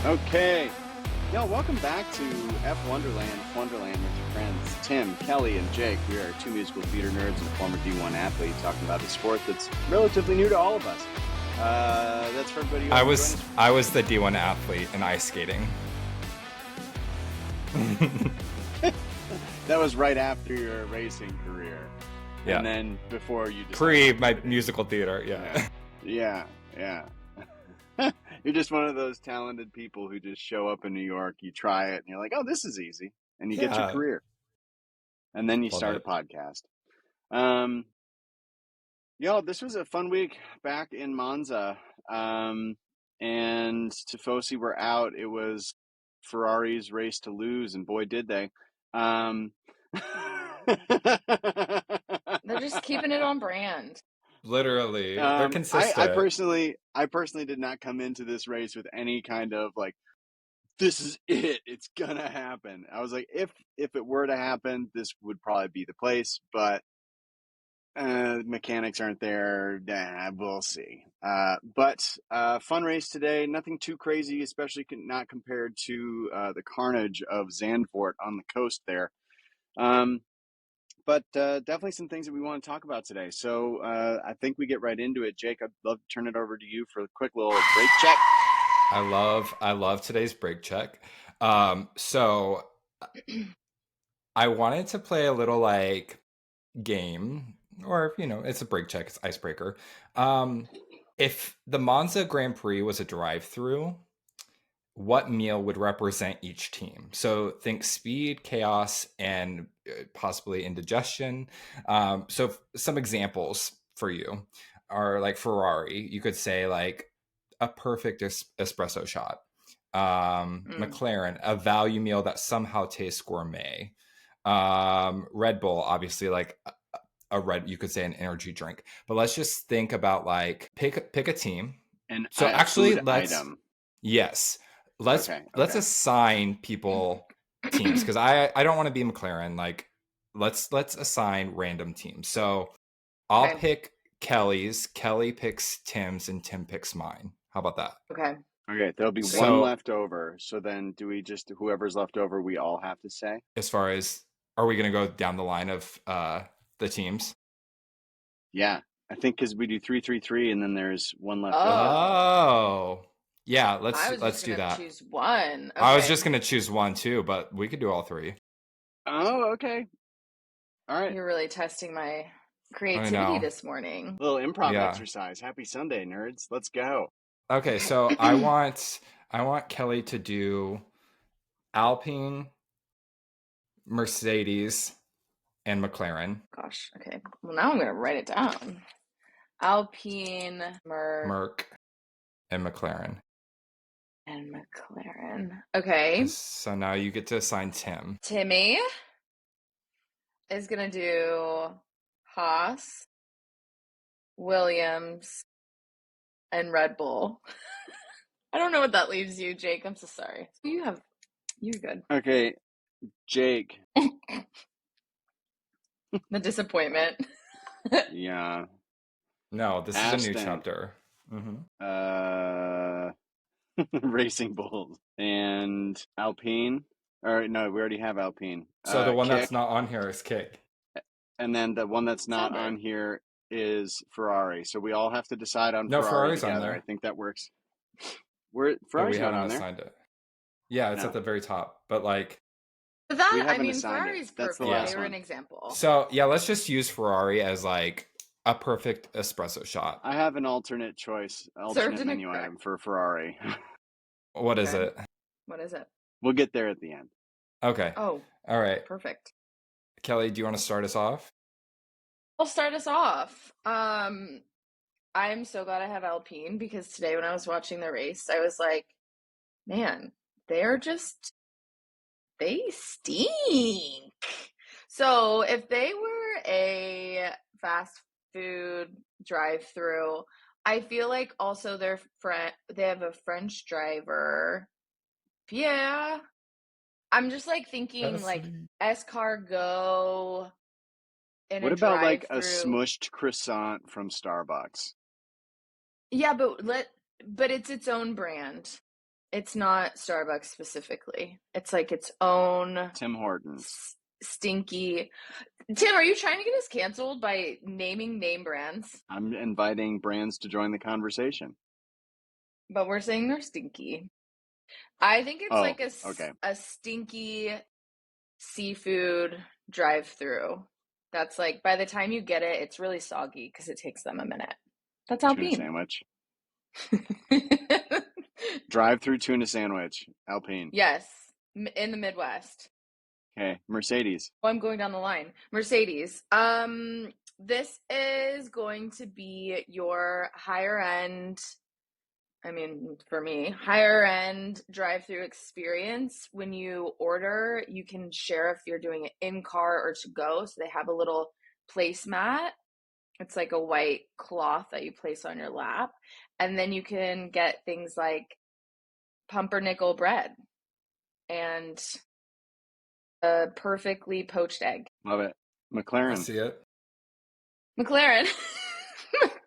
Okay. Yo, welcome back to F1derland with your friends Tim, Kelley, and Jake. We are two musical theater nerds and a former D1 athlete talking about a sport that's relatively new to all of us. That's for everybody. I was the D1 athlete in ice skating. That was right after your racing career. Yeah. And then before you pre my musical theater, Yeah. You're just one of those talented people who just show up in New York, you try it, and you're like, oh, this is easy. And you get your career. And then you start a podcast. This was a fun week back in Monza. And Tifosi were out. It was Ferrari's race to lose, and boy, did they. They're just keeping it on brand. Literally, they're consistent. I personally did not come into this race with any kind of like, this is it. It's gonna happen. I was like, if it were to happen, this would probably be the place. But mechanics aren't there. We'll see. But fun race today. Nothing too crazy, especially not compared to the carnage of Zandvoort on the coast there. But definitely some things that we want to talk about today. So I think we get right into it. Jake, I'd love to turn it over to you for a quick little break check. I love today's break check. So I wanted to play a little like game, or it's a break check, it's icebreaker. If the Monza Grand Prix was a drive-through, what meal would represent each team? So think speed, chaos, and possibly indigestion. So some examples for you are like Ferrari. You could say like a perfect espresso shot. McLaren, a value meal that somehow tastes gourmet. Red Bull, obviously like you could say an energy drink. But let's just think about like pick a team. And so actually let's assign people teams, because I don't want to be McLaren. Like let's assign random teams. So I'll pick Kelley's, Kelley picks Tim's, and Tim picks mine. How about that? Okay, there'll be one left over. So then do we just, whoever's left over, we all have to say? As far as, are we going to go down the line of the teams? Yeah, I think because we do 3-3-3 and then there's one left over. Oh. Yeah, let's do that. Choose one. Okay. I was just gonna choose one too, but we could do all three. Oh, okay. All right. You're really testing my creativity this morning. A little improv exercise. Happy Sunday, nerds. Let's go. Okay, so I want Kelley to do Alpine, Mercedes, and McLaren. Gosh, okay. Well, now I'm gonna write it down. Alpine, Merc, and McLaren. Okay. So now you get to assign Tim. Timmy is going to do Haas, Williams, and Red Bull. I don't know what that leaves you, Jake. I'm so sorry. You're good. Okay, Jake. The disappointment. Yeah. No, this is a new chapter. Mm-hmm. Racing Bulls and Alpine. All right, no, we already have Alpine. So the one that's not on here is Kick. And then the one that's not on here is Ferrari. So we all have to decide on Ferrari Ferrari's together. on there. I think that works. Ferrari's not on there. Assigned it. Yeah, it's at the very top. But like, Ferrari's perfect. They were an example. So yeah, let's just use Ferrari as like a perfect espresso shot. I have an alternate menu item for Ferrari. What is it? What is it? We'll get there at the end. Okay. Oh. All right. Perfect. Kelley, do you want to start us off? I'll start us off. I'm so glad I have Alpine, because today when I was watching the race, I was like, man, they stink. So if they were a fast food drive-through, I feel like also they have a French driver. Yeah. I'm just like thinking like escargot. What about like a smushed croissant from Starbucks? Yeah, but it's its own brand. It's not Starbucks specifically. It's like its own Tim Hortons. Stinky. Tim, are you trying to get us canceled by naming name brands? I'm inviting brands to join the conversation. But we're saying they're stinky. I think it's a stinky seafood drive-through. That's like, by the time you get it, it's really soggy because it takes them a minute. That's Alpine. Tuna sandwich. Drive-through tuna sandwich. Alpine. Yes, in the Midwest. Okay, Mercedes. Oh, I'm going down the line. Mercedes. This is going to be your higher end, I mean, for me, higher end drive-through experience. When you order, you can share if you're doing it in car or to go. So they have a little placemat. It's like a white cloth that you place on your lap. And then you can get things like pumpernickel bread and a perfectly poached egg. Love it. I McLaren. see it. McLaren.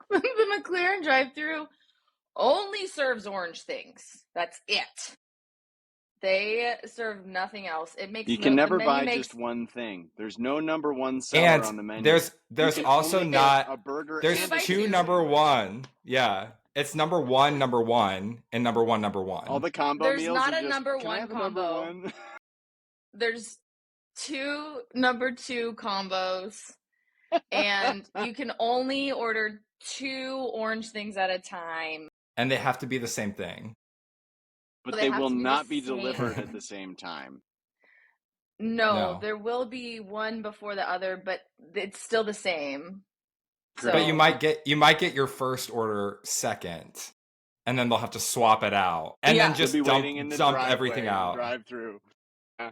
The McLaren drive-through only serves orange things. That's it. They serve nothing else. It makes You can never buy makes... just one thing. There's no number one seller And on the menu. there's also not a burger. There's two number one. Yeah. It's number one, and number one. All the combo there's meals. There's not are a just, number one combo. Number one? There's two number two combos, and you can only order 2 orange things at a time. And they have to be the same thing. But they will not be delivered at the same time. No, there will be one before the other, but it's still the same. So. But you might get your first order second, and then they'll have to swap it out, and then just dump everything out. Drive through. Yeah.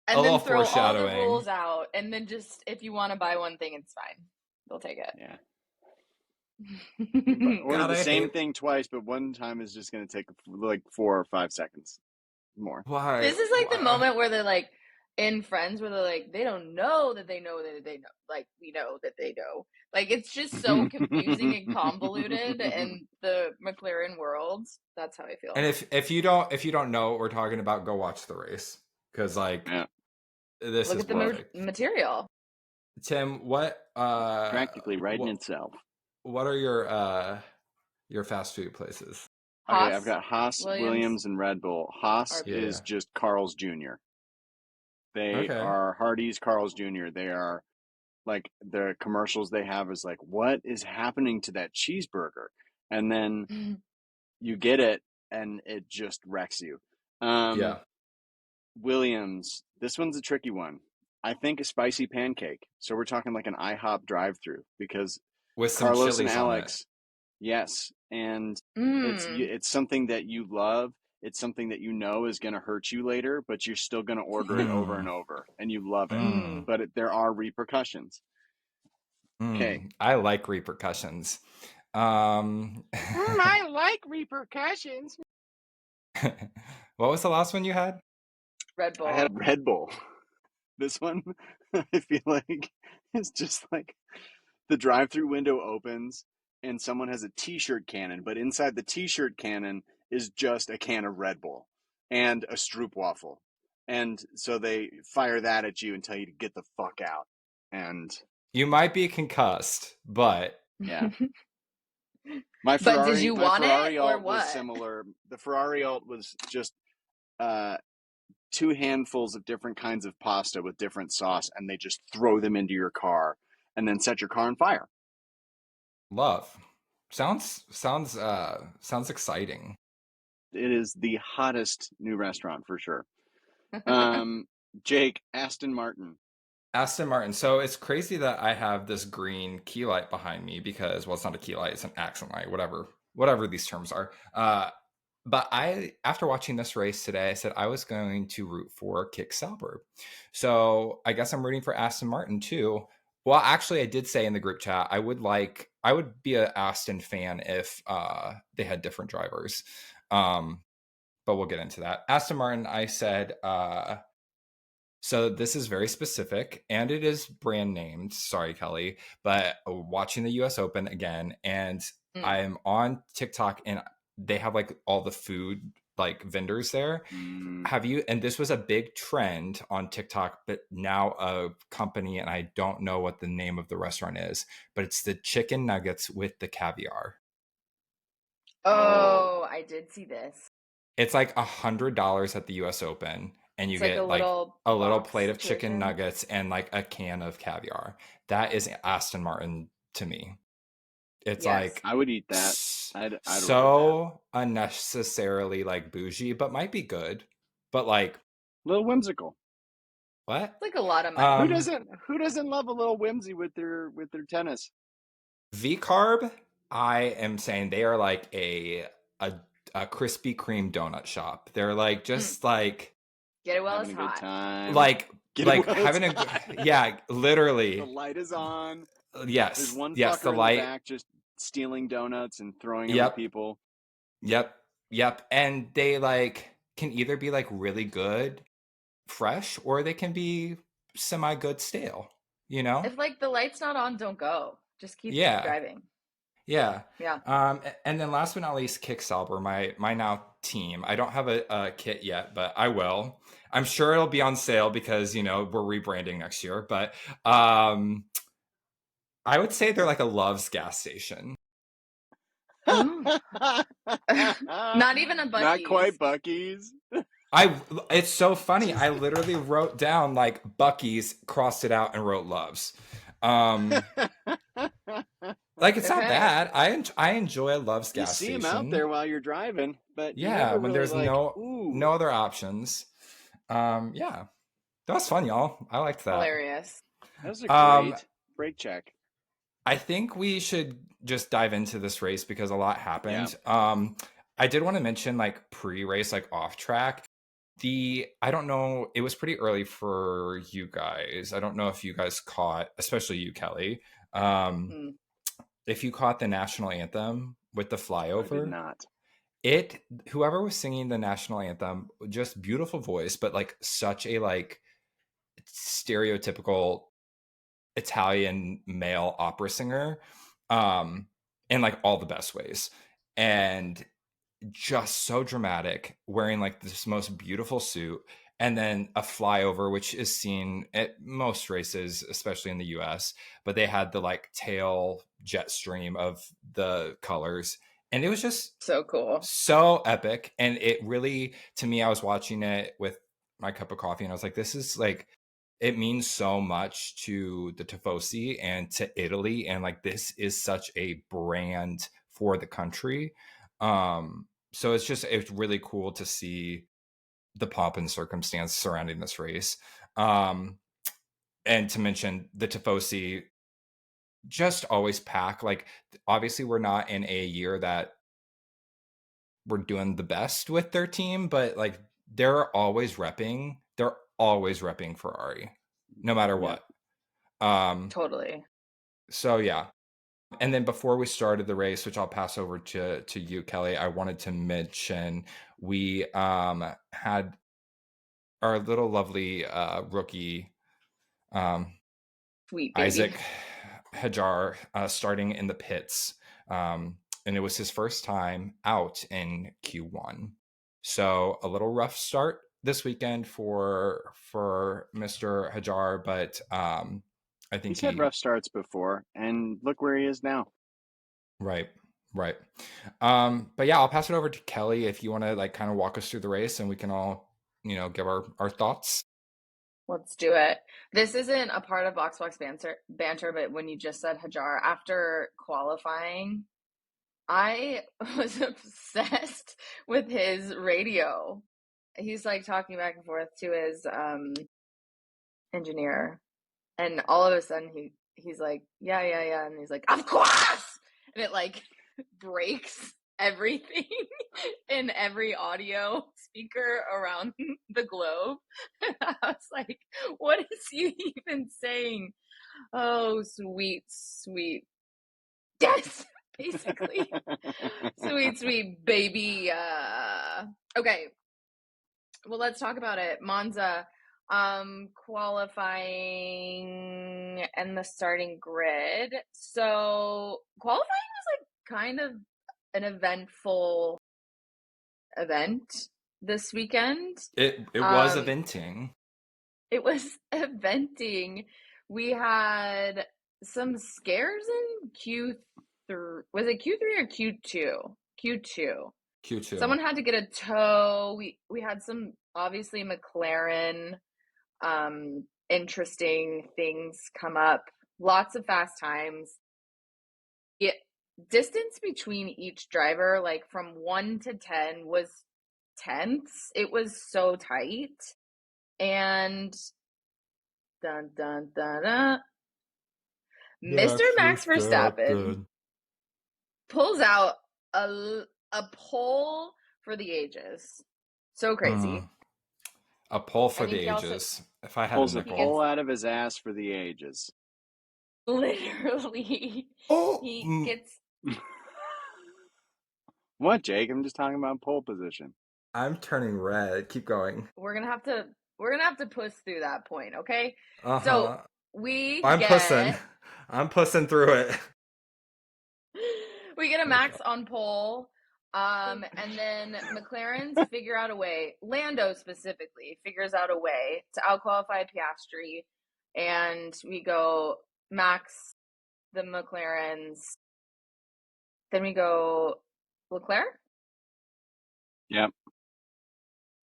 And then throw all the rules out, and then just if you want to buy one thing, it's fine. They'll take it. Yeah. Order the same thing twice, but one time is just going to take like 4 or 5 seconds more. Why? This is like the moment where they're like in Friends, where they're like, they don't know that they know that they know, like we know that they know. Like it's just so confusing and convoluted in the McLaren world. That's how I feel. And if you don't know what we're talking about, go watch the race because this look is at the material. Tim, what practically in itself. What are your fast food places? Haas, okay, I've got Haas, Williams, and Red Bull. Haas is just Carl's Jr. They are Hardee's Carl's Jr. They are like the commercials they have is like, what is happening to that cheeseburger? And then you get it and it just wrecks you. Williams, this one's a tricky one. I think a spicy pancake. So we're talking like an IHOP drive-through because with some Carlos and chilies Alex, yes, and it's something that you love. It's something that you know is going to hurt you later, but you're still going to order it over and over, and you love it. But there are repercussions. Okay, I like repercussions. I like repercussions. What was the last one you had? Red Bull. I had Red Bull. This one, I feel like it's just like the drive-through window opens and someone has a t-shirt cannon, but inside the t-shirt cannon is just a can of Red Bull and a stroopwafel. And so they fire that at you and tell you to get the fuck out. And you might be concussed, but yeah. My Ferrari, but did you want Ferrari it or alt what? Was similar. The Ferrari alt was just 2 handfuls of different kinds of pasta with different sauce, and they just throw them into your car and then set your car on fire. Love. Sounds exciting. It is the hottest new restaurant for sure. Jake, Aston Martin. Aston Martin. So it's crazy that I have this green key light behind me because, well, it's not a key light, it's an accent light, whatever these terms are. But after watching this race today, I said I was going to root for Kick Sauber. So I guess I'm rooting for Aston Martin too. Well, actually, I did say in the group chat, I would be an Aston fan if they had different drivers. But we'll get into that. Aston Martin, I said, so this is very specific and it is brand named. Sorry, Kelley, but watching the US Open again, and I'm on TikTok and they have like all the food like vendors there. Have you, and this was a big trend on TikTok, but now a company, and I don't know what the name of the restaurant is, but it's the chicken nuggets with the caviar. Oh, I did see this. It's like $100 at the US Open, and you It's like get a like little a little box plate of chicken situation. nuggets and like a can of caviar. That is Aston Martin to me. It's Yes. like I would eat that. I'd order so unnecessarily like bougie, but might be good. But like, that. A little whimsical. what? It's like a lot of money. Who doesn't love a little whimsy with their tennis? V carb, I am saying they are like a Krispy Kreme donut shop. They're like just like Get it while having it's a good hot. time. like Get it while having it's a hot. yeah, literally. The light is on. Yes. There's one yes, fucker the in light. the back just stealing donuts and throwing them Yep. at people. Yep. And they like can either be like really good, fresh, or they can be semi good stale, you know? If like the light's not on, don't go. Just keep driving. Yeah. Yeah. And then last but not least, Kick Sauber, my now team. I don't have a kit yet, but I will. I'm sure it'll be on sale because, you know, we're rebranding next year. But I would say they're like a Love's gas station. Not even a Buc-ee's. Not quite Buc-ee's. It's so funny. I literally wrote down like Buc-ee's, crossed it out, and wrote Love's. Like it's not bad. I enjoy a Love's gas station. You see them out there while you're driving, but yeah, when really there's like, no other options. Yeah, that was fun, y'all. I liked that. Hilarious. That was a great brake check. I think we should just dive into this race because a lot happened. Yeah. I did want to mention like pre-race, like off track. I don't know, it was pretty early for you guys. I don't know if you guys caught, especially you, Kelley. If you caught the national anthem with the flyover. I did not. Whoever was singing the national anthem, just beautiful voice, but like such a like stereotypical Italian male opera singer, in like all the best ways, and just so dramatic, wearing like this most beautiful suit, and then a flyover, which is seen at most races, especially in the US, but they had the like tail jet stream of the colors, and it was just so cool, so epic. And it really, to me, I was watching it with my cup of coffee and I was like, this is like, it means so much to the Tifosi and to Italy, and like this is such a brand for the country. So it's really cool to see the pomp and circumstance surrounding this race. And to mention the Tifosi just always pack. Like obviously we're not in a year that we're doing the best with their team, but like they're always repping Ferrari no matter what. Totally. So yeah. And then before we started the race, which I'll pass over to you, Kelley, I wanted to mention we had our little lovely rookie sweet baby Isaac Hajar starting in the pits. And it was his first time out in Q1. So a little rough start this weekend for Mr. Hajar, but I think he's had rough starts before, and look where he is now. Right. But yeah, I'll pass it over to Kelley if you want to like kind of walk us through the race, and we can all, you know, give our thoughts. Let's do it. This isn't a part of Box banter, but when you just said Hajar, after qualifying, I was obsessed with his radio. He's like talking back and forth to his engineer, and all of a sudden he's like, yeah, and he's like, of course, and it like breaks everything in every audio speaker around the globe. I was like, what is he even saying? Oh, sweet yes, basically. sweet baby. Okay, well, let's talk about it. Monza, qualifying and the starting grid. So qualifying was like kind of an eventful event this weekend. It was eventing. It was eventing. We had some scares in Q3. Was it Q3 or Q2? Q2. Someone had to get a tow. We had some, obviously, McLaren interesting things come up. Lots of fast times. Distance between each driver, like from 1 to 10, was tenths. It was so tight. And dun dun dun dun, Mr. Max Verstappen pulls out a pole for the ages. So crazy. A pole for And the he also ages. If I had Pulls a a nickel. pole out of his ass for the ages. Literally, he gets. What, Jake? I'm just talking about pole position. I'm turning red. Keep going. We're gonna have to push through that point, okay? Uh-huh. So I'm pushing through it. We get a Max on pole, and then McLaren's figure out a way. Lando specifically figures out a way to outqualify Piastri, and we go Max, the McLarens. Then we go Leclerc. Yep.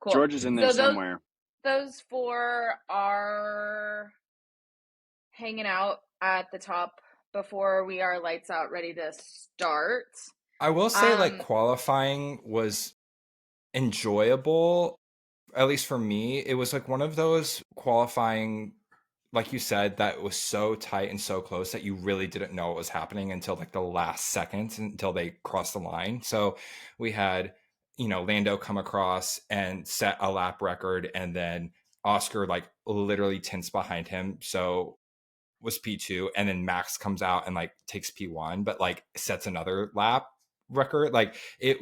Cool. George is in there somewhere. Those four are hanging out at the top before we are lights out, ready to start. I will say, qualifying was enjoyable, at least for me. It was like one of those qualifying, like you said, that was so tight and so close that you really didn't know what was happening until like the last second, until they crossed the line. So we had, Lando come across and set a lap record, and then Oscar like literally tints behind him. So was P2, and then Max comes out and like takes P1, but like sets another lap record. Like it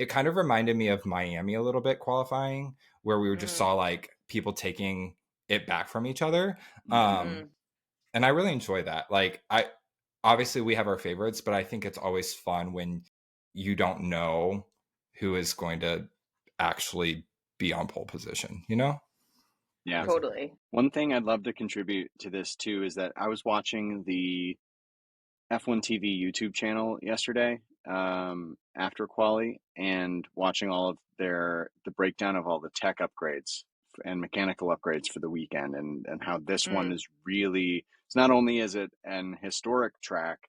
kind of reminded me of Miami a little bit, qualifying, where we just saw like people taking it back from each other. And I really enjoy that. Like obviously we have our favorites, but I think it's always fun when you don't know who is going to actually be on pole position, Yeah, totally. One thing I'd love to contribute to this too is that I was watching the F1 TV YouTube channel yesterday after quali, and watching all of the breakdown of all the tech upgrades and mechanical upgrades for the weekend, and how this one is really, it's not only is it an historic track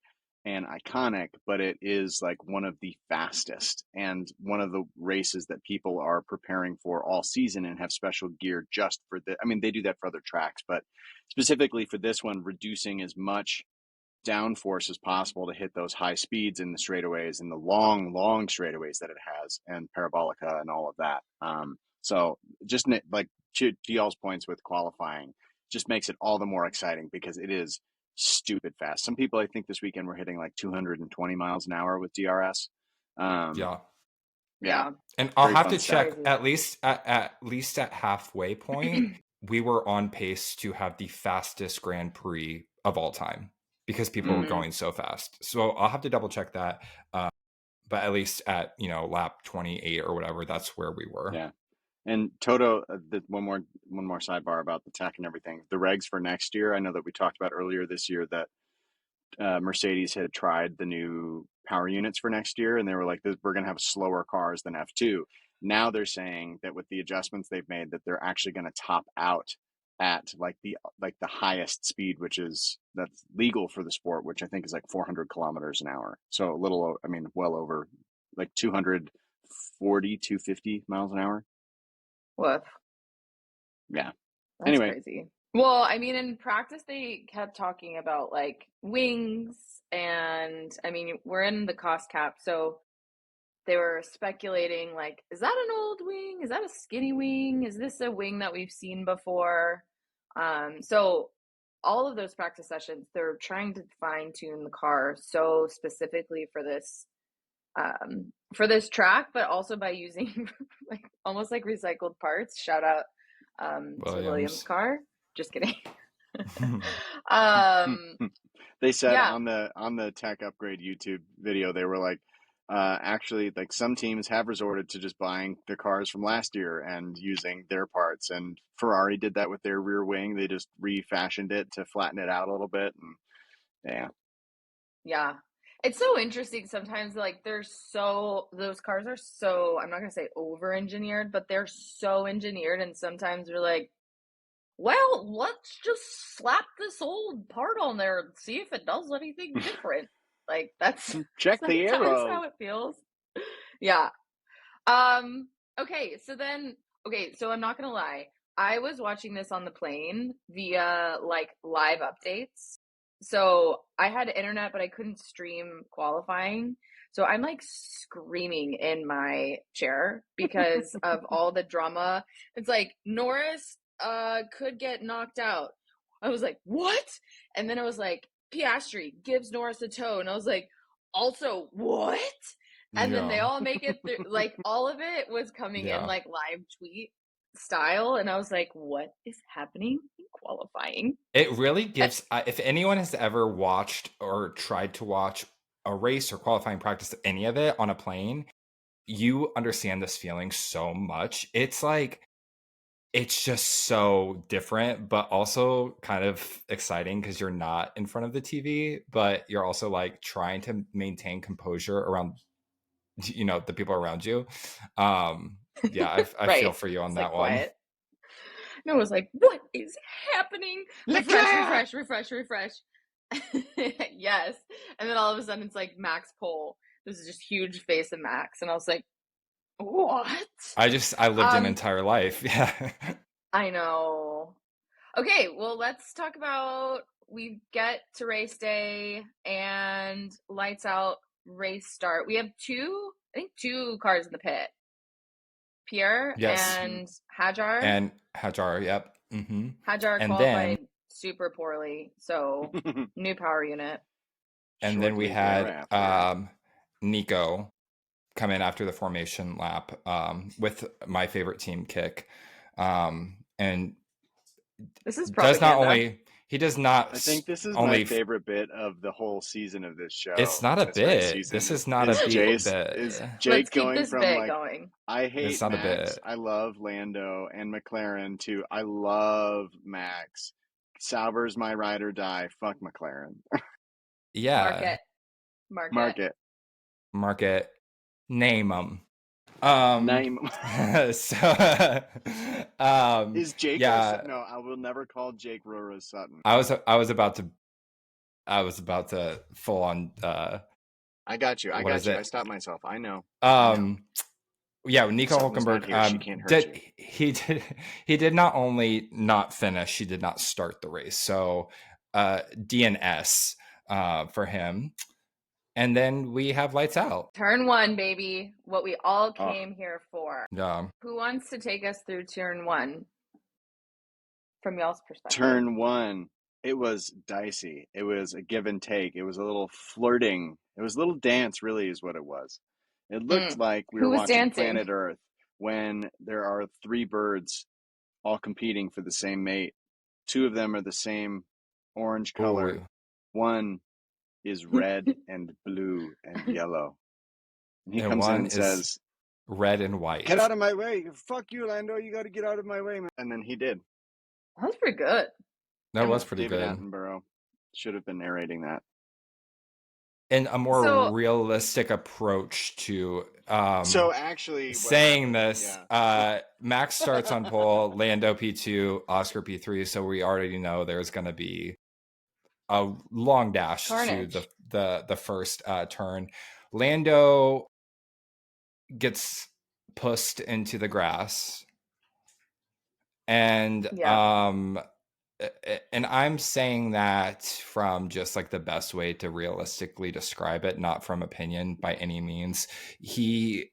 and iconic, but it is like one of the fastest, and one of the races that people are preparing for all season and have special gear just for they do that for other tracks, but specifically for this one, reducing as much downforce as possible to hit those high speeds in the straightaways and the long straightaways that it has, and parabolica and all of that. So just like to y'all's points with qualifying, just makes it all the more exciting because it is stupid fast. Some people, I think, this weekend were hitting like 220 miles an hour with DRS. Yeah. And I'll Very have fun to stuff. check at least at halfway point. We were on pace to have the fastest Grand Prix of all time because people were going so fast. So I'll have to double check that. But at least at lap 28 or whatever, that's where we were. Yeah. And Toto, one more sidebar about the tech and everything. The regs for next year, I know that we talked about earlier this year that Mercedes had tried the new power units for next year, and they were like, we're going to have slower cars than F2. Now they're saying that with the adjustments they've made, that they're actually going to top out at like the highest speed, that's legal for the sport, which I think is like 400 kilometers an hour. So well over like 250 miles an hour. Woof. Yeah. That's anyway, crazy. Well, in practice they kept talking about like wings, and we're in the cost cap, so they were speculating like, is that an old wing? Is that a skinny wing? Is this a wing that we've seen before? So all of those practice sessions, they're trying to fine tune the car so specifically for this track, but also by using like almost like recycled parts. Shout out to Williams' car. Just kidding. They said on the tech upgrade YouTube video, they were like, actually, like some teams have resorted to just buying the cars from last year and using their parts. And Ferrari did that with their rear wing. They just refashioned it to flatten it out a little bit. And yeah. Yeah. It's so interesting sometimes, like those cars are so, I'm not gonna say over engineered, but they're so engineered, and sometimes we're like, well, let's just slap this old part on there and see if it does anything different. Like that's Check the sometimes arrow. how it feels. Yeah. Okay, so I'm not gonna lie. I was watching this on the plane via like live updates. So I had internet, but I couldn't stream qualifying. So I'm like screaming in my chair because of all the drama. It's like Norris could get knocked out. I was like, what? And then it was like Piastri gives Norris a toe, and I was like, also what? And then they all make it through. Like all of it was coming in like live tweet style, and I was like, what is happening in qualifying? It really gives, if anyone has ever watched or tried to watch a race or qualifying practice, any of it on a plane, you understand this feeling so much. It's like, it's just so different, but also kind of exciting because you're not in front of the TV, but you're also like trying to maintain composure around, the people around you. Yeah, I Right. feel for you on It's that like one. quiet. And I was like, what is happening? Refresh. Yes. And then all of a sudden it's like Max pole. This is just huge face of Max. And I was like, what? I lived an entire life. Yeah. I know. Okay, well, let's talk about, we get to race day and lights out race start. We have two cars in the pit. Pierre Yes. and Hajar. And Hajar, yep. Mm-hmm. Hajar And qualified super poorly, so new power unit. And then we had Nico come in after the formation lap with my favorite team kick. And this is propaganda. He does not. I think this is my favorite bit of the whole season of this show. It's not a bit. This is not a bit. Is Jake going from like, going. I hate Max, I love Lando and McLaren, to I love Max. Sauber's my ride or die. Fuck McLaren. Yeah. Mark it. Name them. Name. So is Jake? Yeah. No, I will never call Jake Roro Sutton. I was about to full on. I got you. I stopped myself. I know. Yeah, Nico Hulkenberg. She can't hurt you. He did not only not finish, he did not start the race. So DNS for him. And then we have lights out. Turn 1, baby. What we all came here for. Yeah. Who wants to take us through turn 1 from y'all's perspective? Turn 1. It was dicey. It was a give and take. It was a little flirting. It was a little dance, really, is what it was. It looked like we were watching Planet Earth when there are 3 birds all competing for the same mate. 2 of them are the same orange color. Ooh. One is red and blue and yellow. And he comes in and says, red and white. Get out of my way. Fuck you, Lando. You got to get out of my way, man. And then he did. That was pretty good. That was pretty David good. Attenborough should have been narrating that. And a more realistic approach to so actually saying this, Max starts on pole, Lando P2, Oscar P3, so we already know there's going to be a long dash to the first turn. Lando gets pushed into the grass, and and I'm saying that from just like the best way to realistically describe it, not from opinion by any means. He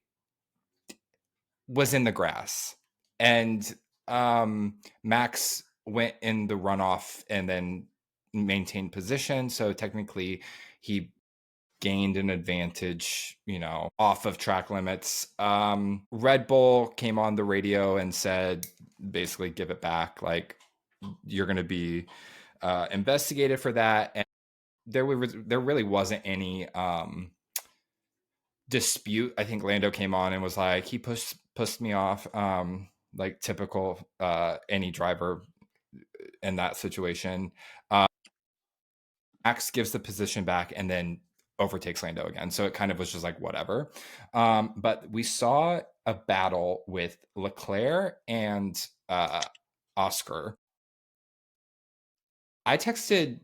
was in the grass, and Max went in the runoff and then maintained position. So technically he gained an advantage, off of track limits. Red Bull came on the radio and said, basically, give it back. Like, you're going to be investigated for that. And there really wasn't any dispute. I think Lando came on and was like, he pushed me off, like typical any driver in that situation. Max gives the position back and then overtakes Lando again. So it kind of was just like whatever. But we saw a battle with Leclerc and Oscar. I texted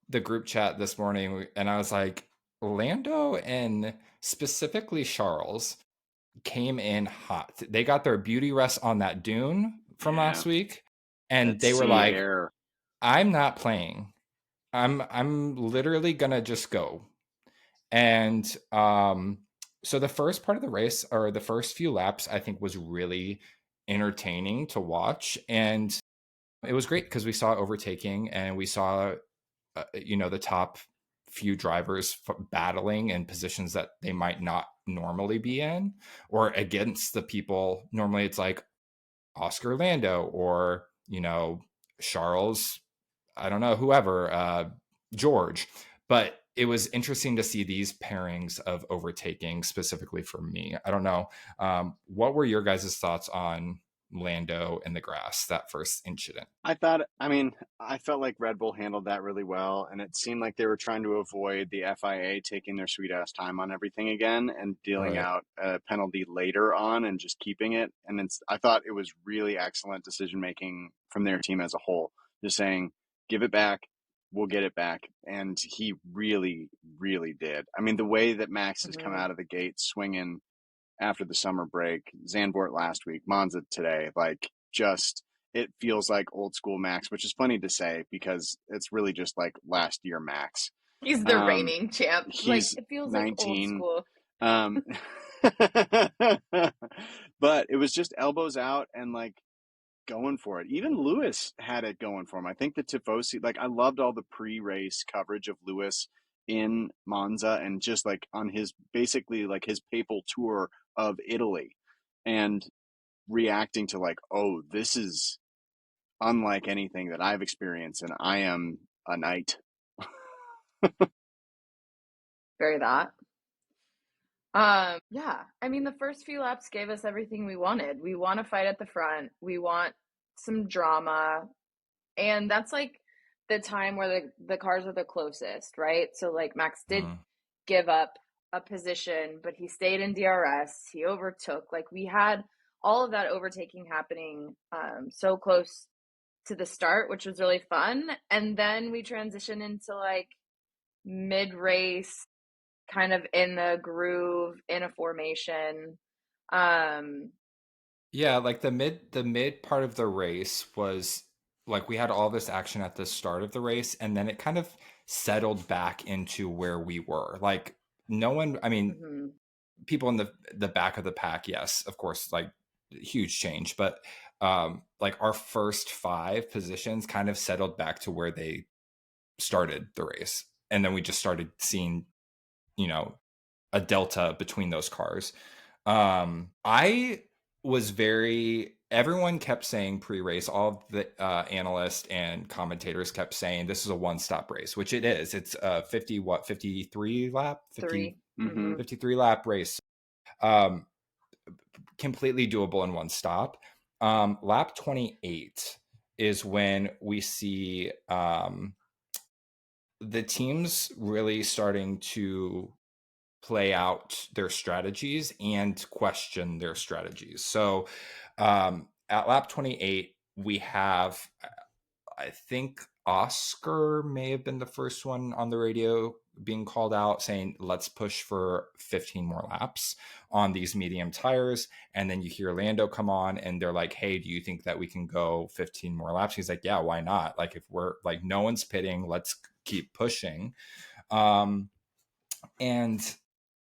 the group chat this morning and I was like, Lando and specifically Charles came in hot. They got their beauty rest on that dune from last week, and they were like, air. I'm not playing. I'm literally gonna just go. And so the first part of the race, or the first few laps, I think was really entertaining to watch. And it was great because we saw overtaking and we saw the top few drivers battling in positions that they might not normally be in, or against the people. Normally it's like Oscar Lando or, Charles, I don't know, whoever, George. But it was interesting to see these pairings of overtaking specifically for me. I don't know. What were your guys' thoughts on Lando in the grass, that first incident? I felt like Red Bull handled that really well, and it seemed like they were trying to avoid the FIA taking their sweet ass time on everything again and dealing Right. out a penalty later on and just keeping it. And I thought it was really excellent decision making from their team as a whole, just saying, give it back, we'll get it back. And he really, really did. I mean, the way that Max has come Mhm. out of the gate swinging after the summer break, Zandvoort last week, Monza today, like just it feels like old school Max, which is funny to say because it's really just like last year Max. He's the reigning champ. Like, He's it feels like old 19. school. Um, but it was just elbows out and like going for it. Even Lewis had it going for him. I think the Tifosi, like I loved all the pre-race coverage of Lewis in Monza and just like on his basically like his papal tour of Italy and reacting to like, oh, this is unlike anything that I've experienced and I am a knight. Very that. Yeah. I mean, the first few laps gave us everything we wanted. We want to fight at the front. We want some drama. And that's like the time where the cars are the closest, right? So like Max did give up a position, but he stayed in DRS. He overtook. Like we had all of that overtaking happening so close to the start, which was really fun. And then we transition into like mid race, kind of in the groove, in a formation. Yeah, like the mid part of the race was like we had all this action at the start of the race, and then it kind of settled back into where we were. Like no one, I mean, Mm-hmm. people in the back of the pack, yes, of course, like huge change, but like our first five positions kind of settled back to where they started the race, and then we just started seeing, a delta between those cars. I was everyone kept saying pre-race, all the analysts and commentators kept saying this is a one-stop race, which it is. It's a 53 lap 50 3. Mm-hmm. 53 lap race, um completely doable in one stop. Lap 28 is when we see the teams really starting to play out their strategies and question their strategies. So at lap 28, we have, I think Oscar may have been the first one on the radio being called out saying, let's push for 15 more laps on these medium tires. And then you hear Lando come on and they're like, hey, do you think that we can go 15 more laps? He's like, yeah, why not? Like, if we're like, no one's pitting, let's keep pushing. And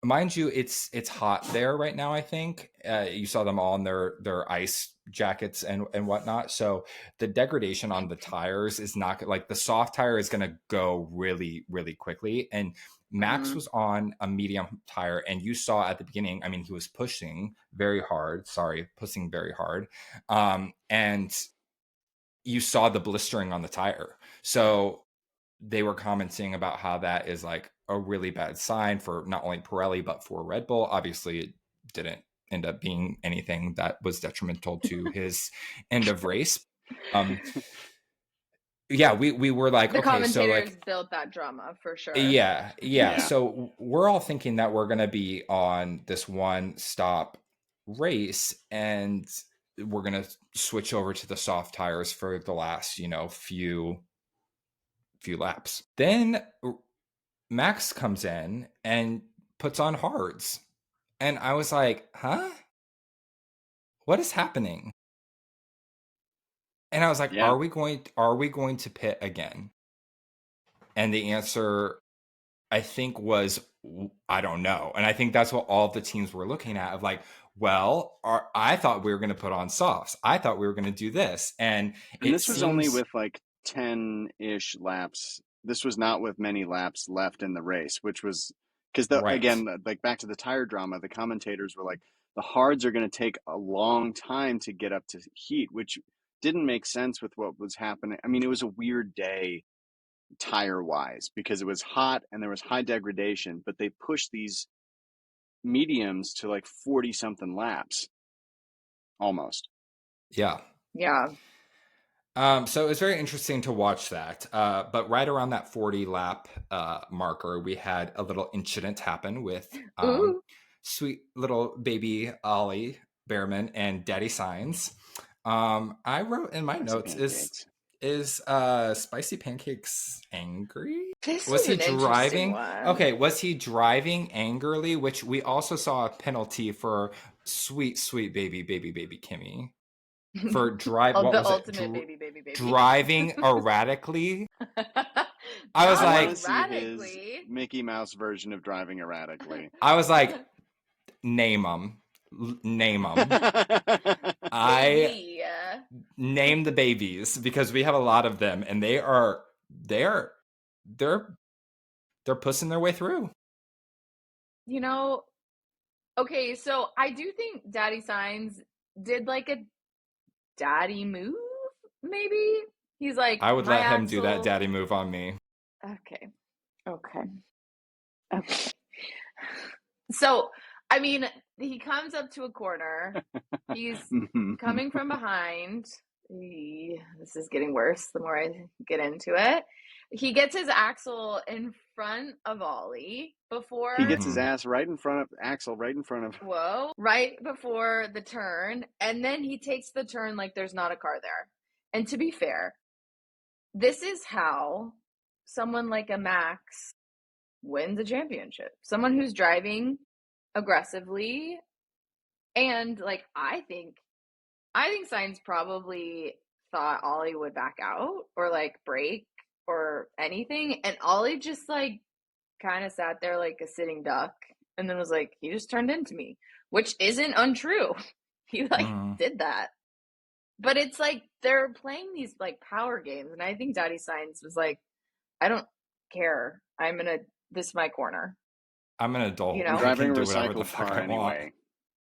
mind you, it's hot there right now. I think you saw them all in their ice jackets and whatnot. So the degradation on the tires is not like the soft tire is going to go really really quickly. And Max Mm-hmm. was on a medium tire, and you saw at the beginning. I mean, he was pushing very hard. And you saw the blistering on the tire. So they were commenting about how that is like a really bad sign for not only Pirelli, but for Red Bull. Obviously, it didn't end up being anything that was detrimental to his end of race. Yeah, we were like, The okay, so commentators like, built that drama for sure. yeah. So we're all thinking that we're going to be on this one stop race and we're going to switch over to the soft tires for the last, few laps. Then Max comes in and puts on hards. And I was like, huh? What is happening? And I was like, Yeah. are we going to pit again? And the answer, I think, was, I don't know. And I think that's what all the teams were looking at, of like, well, I thought we were going to put on softs. I thought we were going to do this. And this was only with like 10-ish laps. This was not with many laps left in the race, which was because, again, like back to the tire drama, the commentators were like, the hards are going to take a long time to get up to heat, which didn't make sense with what was happening. I mean, it was a weird day tire wise because it was hot and there was high degradation, but they pushed these mediums to like 40 something laps almost. Yeah. So it was very interesting to watch that. But right around that 40 lap marker, we had a little incident happen with sweet little baby Ollie Behrman and Daddy Sainz. I wrote in my notes, is Spicy Pancakes angry? Was he driving? Okay, was he driving angrily? Which we also saw a penalty for sweet baby Kimmy for driving erratically. I was like, his Mickey Mouse version of driving erratically. I was like, name them. Name the babies, because we have a lot of them and they're pussing their way through. Okay, so I do think Daddy Sainz did like a daddy move, maybe. He's like, I would let him do that daddy move on me. Okay. So, I mean, he comes up to a corner. He's coming from behind. This is getting worse the more I get into it. He gets his axle in front of Ollie before. He gets his ass right in front of Axel, right before the turn. And then he takes the turn like there's not a car there. And to be fair, this is how someone like a Max wins a championship. Someone who's driving aggressively. And like, I think Sainz probably thought Ollie would back out or like brake or anything, and Ollie just like kind of sat there like a sitting duck and then was like, he just turned into me, which isn't untrue. He like did that, but it's like they're playing these like power games, and I think Daddy Sainz was like, I don't care, this is my corner, I'm an adult, I'm driving a recycled car anyway.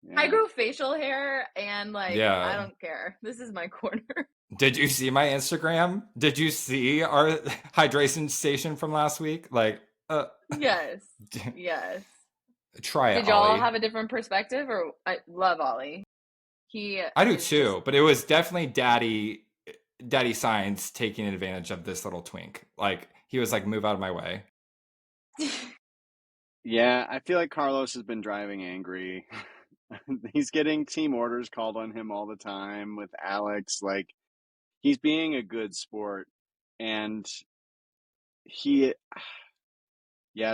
Yeah. I grow facial hair and like, I don't care. This is my corner. Did you see my Instagram? Did you see our hydration station from last week? Like, yes. Try it. Did y'all have a different perspective? Or I love Ollie. I do too, but it was definitely Daddy Sainz taking advantage of this little twink. Like, he was like, move out of my way. Yeah, I feel like Carlos has been driving angry. He's getting team orders called on him all the time with Alex. Like, he's being a good sport, and it's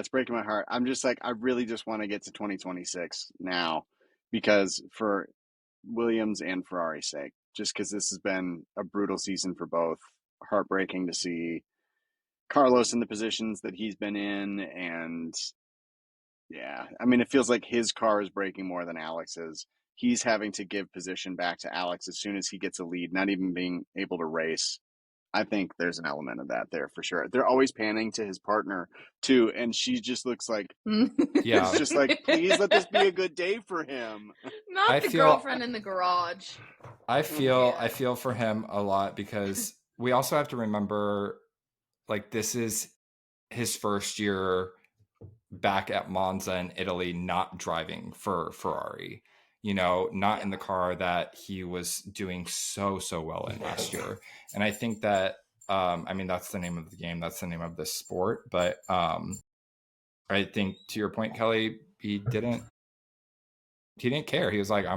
breaking my heart. I'm just like, I really just want to get to 2026 now, because for Williams and Ferrari's sake, just because this has been a brutal season for both. Heartbreaking to see Carlos in the positions that he's been in, and yeah, I mean, it feels like his car is breaking more than Alex's. He's having to give position back to Alex as soon as he gets a lead, not even being able to race. I think there's an element of that there for sure. They're always panning to his partner too, and she just looks like, it's just like, please let this be a good day for him. Not the girlfriend in the garage. I feel for him a lot, because we also have to remember like this is his first year back at Monza in Italy, not driving for Ferrari, not in the car that he was doing so well in last year. And I think that, that's the name of the game. That's the name of the sport. But I think, to your point, Kelley, he didn't care. He was like,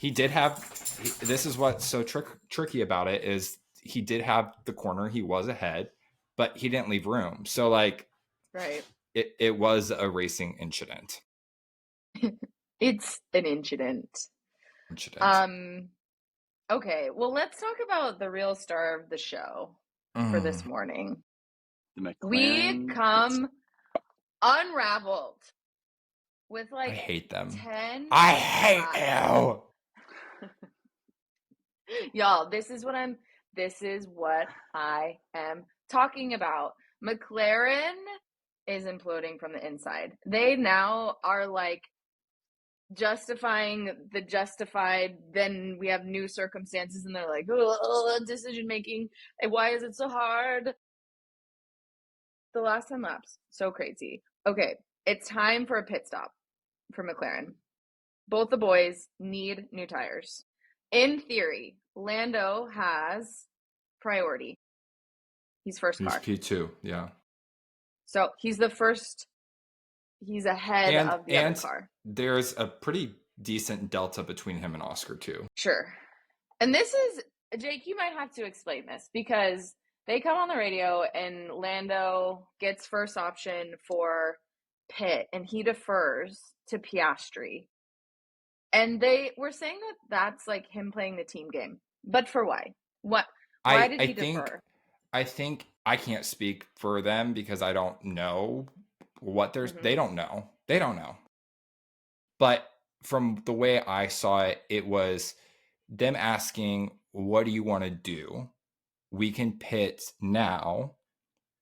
this is what's so tricky about it is he did have the corner. He was ahead, but he didn't leave room. So like, right. It was a racing incident. It's an incident. Okay, well, let's talk about the real star of the show for this morning. The McLaren. We come unraveled with I hate them. 10. I hate you. Y'all, this is what I am talking about. McLaren is imploding from the inside. They now are like justifying the justified. Then we have new circumstances and they're like, oh, decision making. Why is it so hard? The last 10 laps, so crazy. Okay, it's time for a pit stop for McLaren. Both the boys need new tires. In theory, Lando has priority. He's first car. He's P2, yeah. So he's the first. He's ahead of the other car. There's a pretty decent delta between him and Oscar too. Sure. And this is, Jake, you might have to explain this because they come on the radio and Lando gets first option for pit and he defers to Piastri. And they were saying that that's like him playing the team game. But for why? Why did he defer? I think I can't speak for them because I don't know what there's. They don't know. But from the way I saw it, it was them asking, what do you want to do? We can pit now.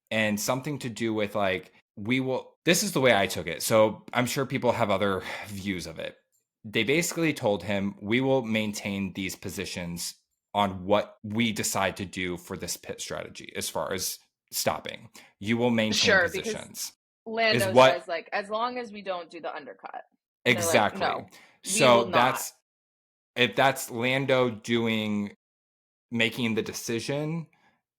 And something to do with like, this is the way I took it. So I'm sure people have other views of it. They basically told him, we will maintain these positions on what we decide to do for this pit strategy as far as stopping. You will maintain positions. Lando says, like, as long as we don't do the undercut. And exactly. like, no, so if that's Lando making the decision,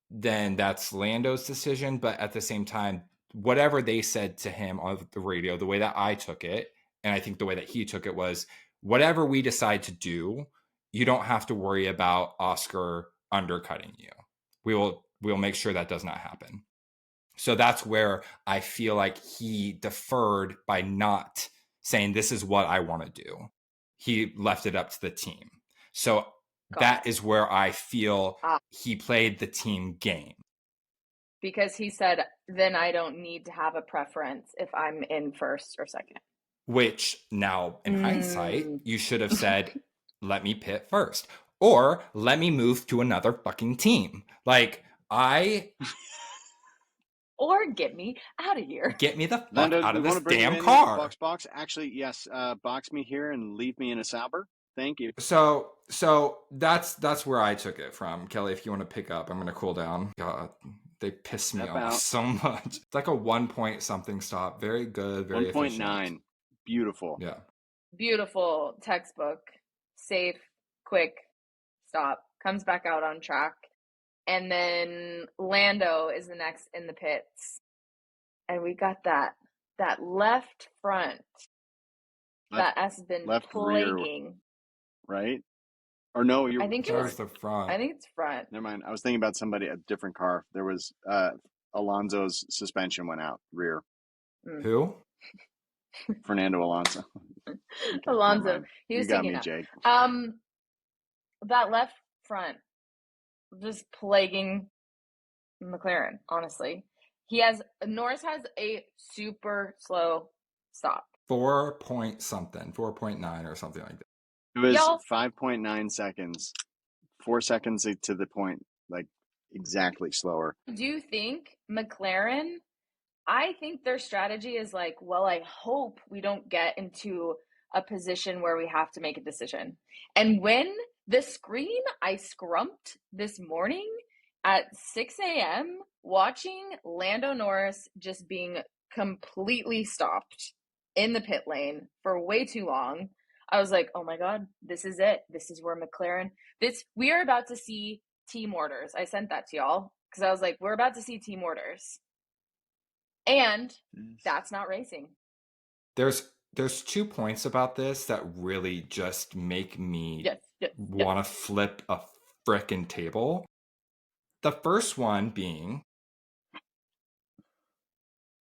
then that's Lando's decision. But at the same time, whatever they said to him on the radio, the way that I took it, and I think the way that he took it was, whatever we decide to do, you don't have to worry about Oscar undercutting you. We'll make sure that does not happen. So that's where I feel like he deferred by not saying, this is what I want to do. He left it up to the team. So that is where I feel he played the team game. Because he said, then I don't need to have a preference if I'm in first or second. Which now, in hindsight, you should have said, let me pit first. Or let me move to another fucking team. Like, Or get me out of here. Get me the fuck out of this damn car. Box. Actually, yes. Box me here and leave me in a Sauber. Thank you. So that's where I took it from. Kelley, if you want to pick up, I'm going to cool down. God, they piss me off so much. It's like a 1 point something stop. Very good. Very 1.9. Beautiful. Yeah. Beautiful textbook. Safe, quick stop. Comes back out on track. And then Lando is the next in the pits. And we got that left front that has been plaguing. Rear, right? Or no, I think it was the front. I think it's front. Never mind. I was thinking about a different car. There was Alonso's suspension went out rear. Who? Fernando Alonso. Alonso. He was taking Jake. That left front just plaguing McLaren, honestly. Norris has a super slow stop. 4 point something, 4.9 or something like that. It was 5.9 seconds. 4 seconds to the point, like exactly slower. Do you think McLaren, I think their strategy is like, well, I hope we don't get into a position where we have to make a decision. And when the screen I scrumped this morning, at 6 a.m. watching Lando Norris just being completely stopped in the pit lane for way too long. I was like, oh my God, this is it. This is where McLaren, we are about to see team orders. I sent that to y'all because I was like, we're about to see team orders. And that's not racing. There's 2 points about this that really just make me want to flip a frickin' table. The first one being,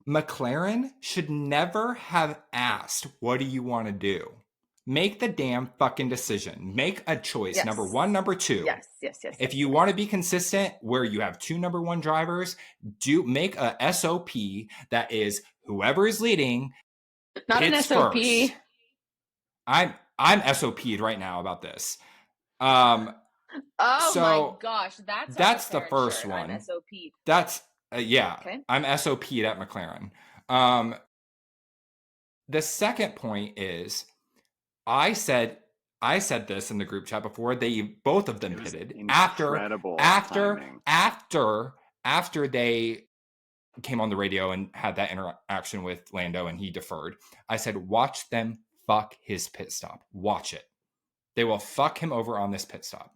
McLaren should never have asked, what do you want to do? Make the damn fucking decision. Make a choice. Yes. Number one, number two. Yes. If you want to be consistent where you have 2 number 1 drivers, make a SOP that is whoever is leading. Not an SOP. First. I'm SOP'd right now about this. Oh my gosh, that's the first shirt. one. I'm SOP'd. That's yeah. Okay. I'm SOP'd at McLaren. The second point is, I said this in the group chat before. Both of them pitted after they came on the radio and had that interaction with Lando and he deferred. I said, watch them fuck his pit stop. Watch it. They will fuck him over on this pit stop.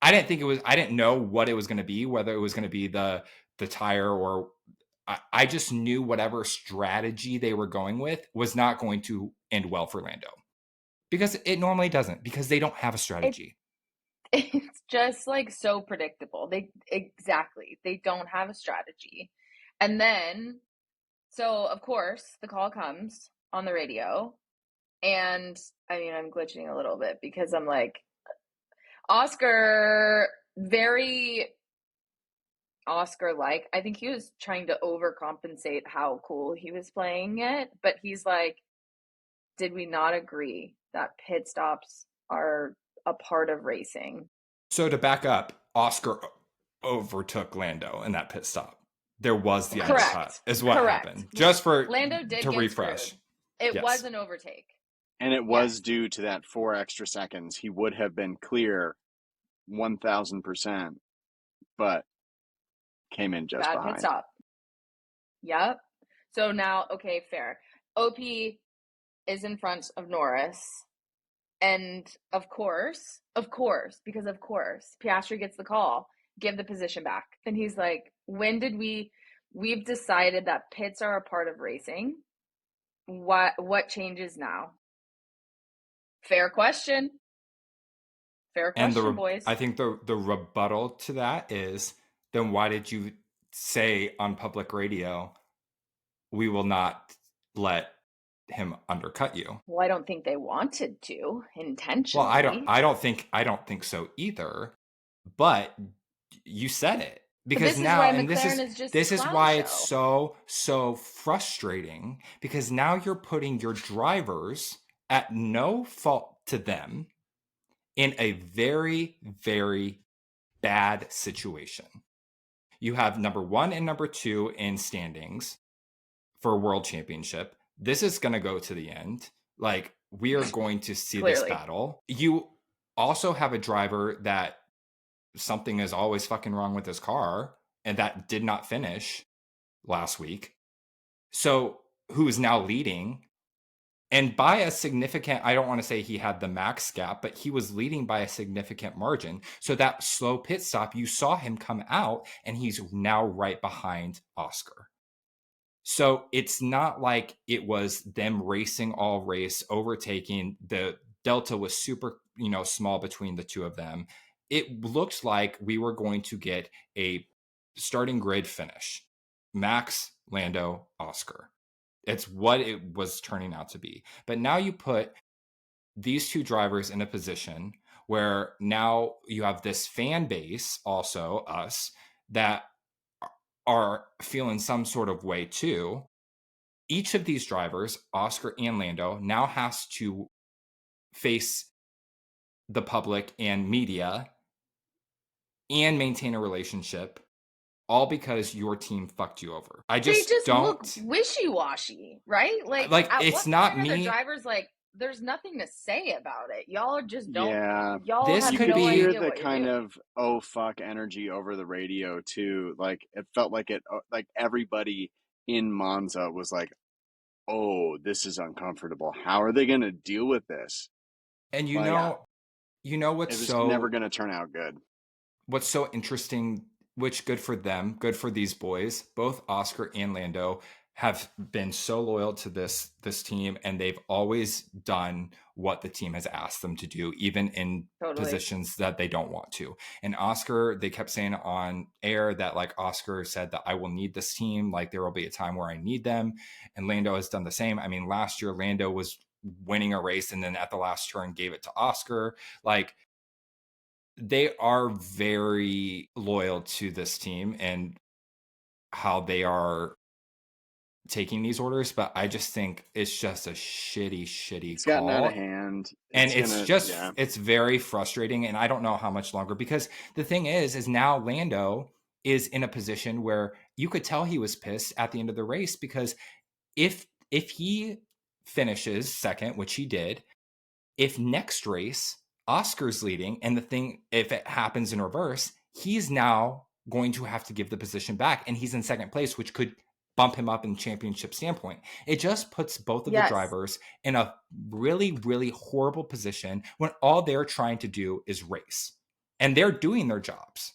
I didn't know what it was going to be, whether it was going to be the tire or I just knew whatever strategy they were going with was not going to end well for Lando. Because it normally doesn't, because they don't have a strategy. It's just like so predictable. They don't have a strategy. And then, so of course, the call comes on the radio. And I mean, I'm glitching a little bit because I'm like, Oscar, very Oscar-like. I think he was trying to overcompensate how cool he was playing it. But he's like, did we not agree that pit stops are a part of racing? So to back up, Oscar overtook Lando in that pit stop. There was the undercut, is what happened. Just for Lando did to refresh. Screwed. It was an overtake. And it was due to that 4 extra seconds. He would have been clear 1,000%, but came in just bad behind. Pit stop. Yep. So now, okay, fair. OP is in front of Norris. And of course, Piastri gets the call, give the position back. And he's like, when did we've decided that pits are a part of racing. What changes now? Fair question. Boys. I think the rebuttal to that is, then why did you say on public radio, we will not let him undercut you? Well, I don't think they wanted to intentionally. Well, I don't think so either. But you said it. Because now, and this is why it's so frustrating, because now you're putting your drivers at no fault to them in a very, very bad situation. You have number 1 and number 2 in standings for World Championship. This is going to go to the end. Like, we are going to see this battle. You also have a driver that something is always fucking wrong with his car, and that did not finish last week. So who's now leading? And by a significant, I don't want to say he had the max gap, but he was leading by a significant margin. So that slow pit stop, you saw him come out, and he's now right behind Oscar. So it's not like it was them racing all race, overtaking. The delta was super, small between the two of them. It looked like we were going to get a starting grid finish. Max, Lando, Oscar. It's what it was turning out to be. But now you put these 2 drivers in a position where now you have this fan base, also us, that are feeling some sort of way too. Each of these drivers, Oscar and Lando, now has to face the public and media and maintain a relationship, all because your team fucked you over. They just look wishy-washy, right? Like it's not me. The drivers like, there's nothing to say about it. Y'all just don't. Yeah. Y'all This have You could could no be- hear idea the what you're kind doing. of oh fuck energy over the radio too. Like it felt like like everybody in Monza was like, "Oh, this is uncomfortable. How are they going to deal with this?" And Like, what's it was never so going to turn out good. what's so interesting, which good for them, good for these boys. Both Oscar and Lando have been so loyal to this team, and they've always done what the team has asked them to do, even in Totally. positions that they don't want to. And Oscar, they kept saying on air that like Oscar said that I will need this team, like there will be a time where I need them. And Lando has done the same. I mean, last year Lando was winning a race and then at the last turn gave it to Oscar. Like they are very loyal to this team and how they are taking these orders, but I just think it's just a shitty It's call. gotten out of hand. And it's very frustrating. And I don't know how much longer, because the thing is now Lando is in a position where you could tell he was pissed at the end of the race, because if he finishes second, which he did, if next race Oscar's leading and if it happens in reverse, he's now going to have to give the position back and he's in second place, which could bump him up in championship standpoint. It just puts both of the drivers in a really, really horrible position when all they're trying to do is race and they're doing their jobs.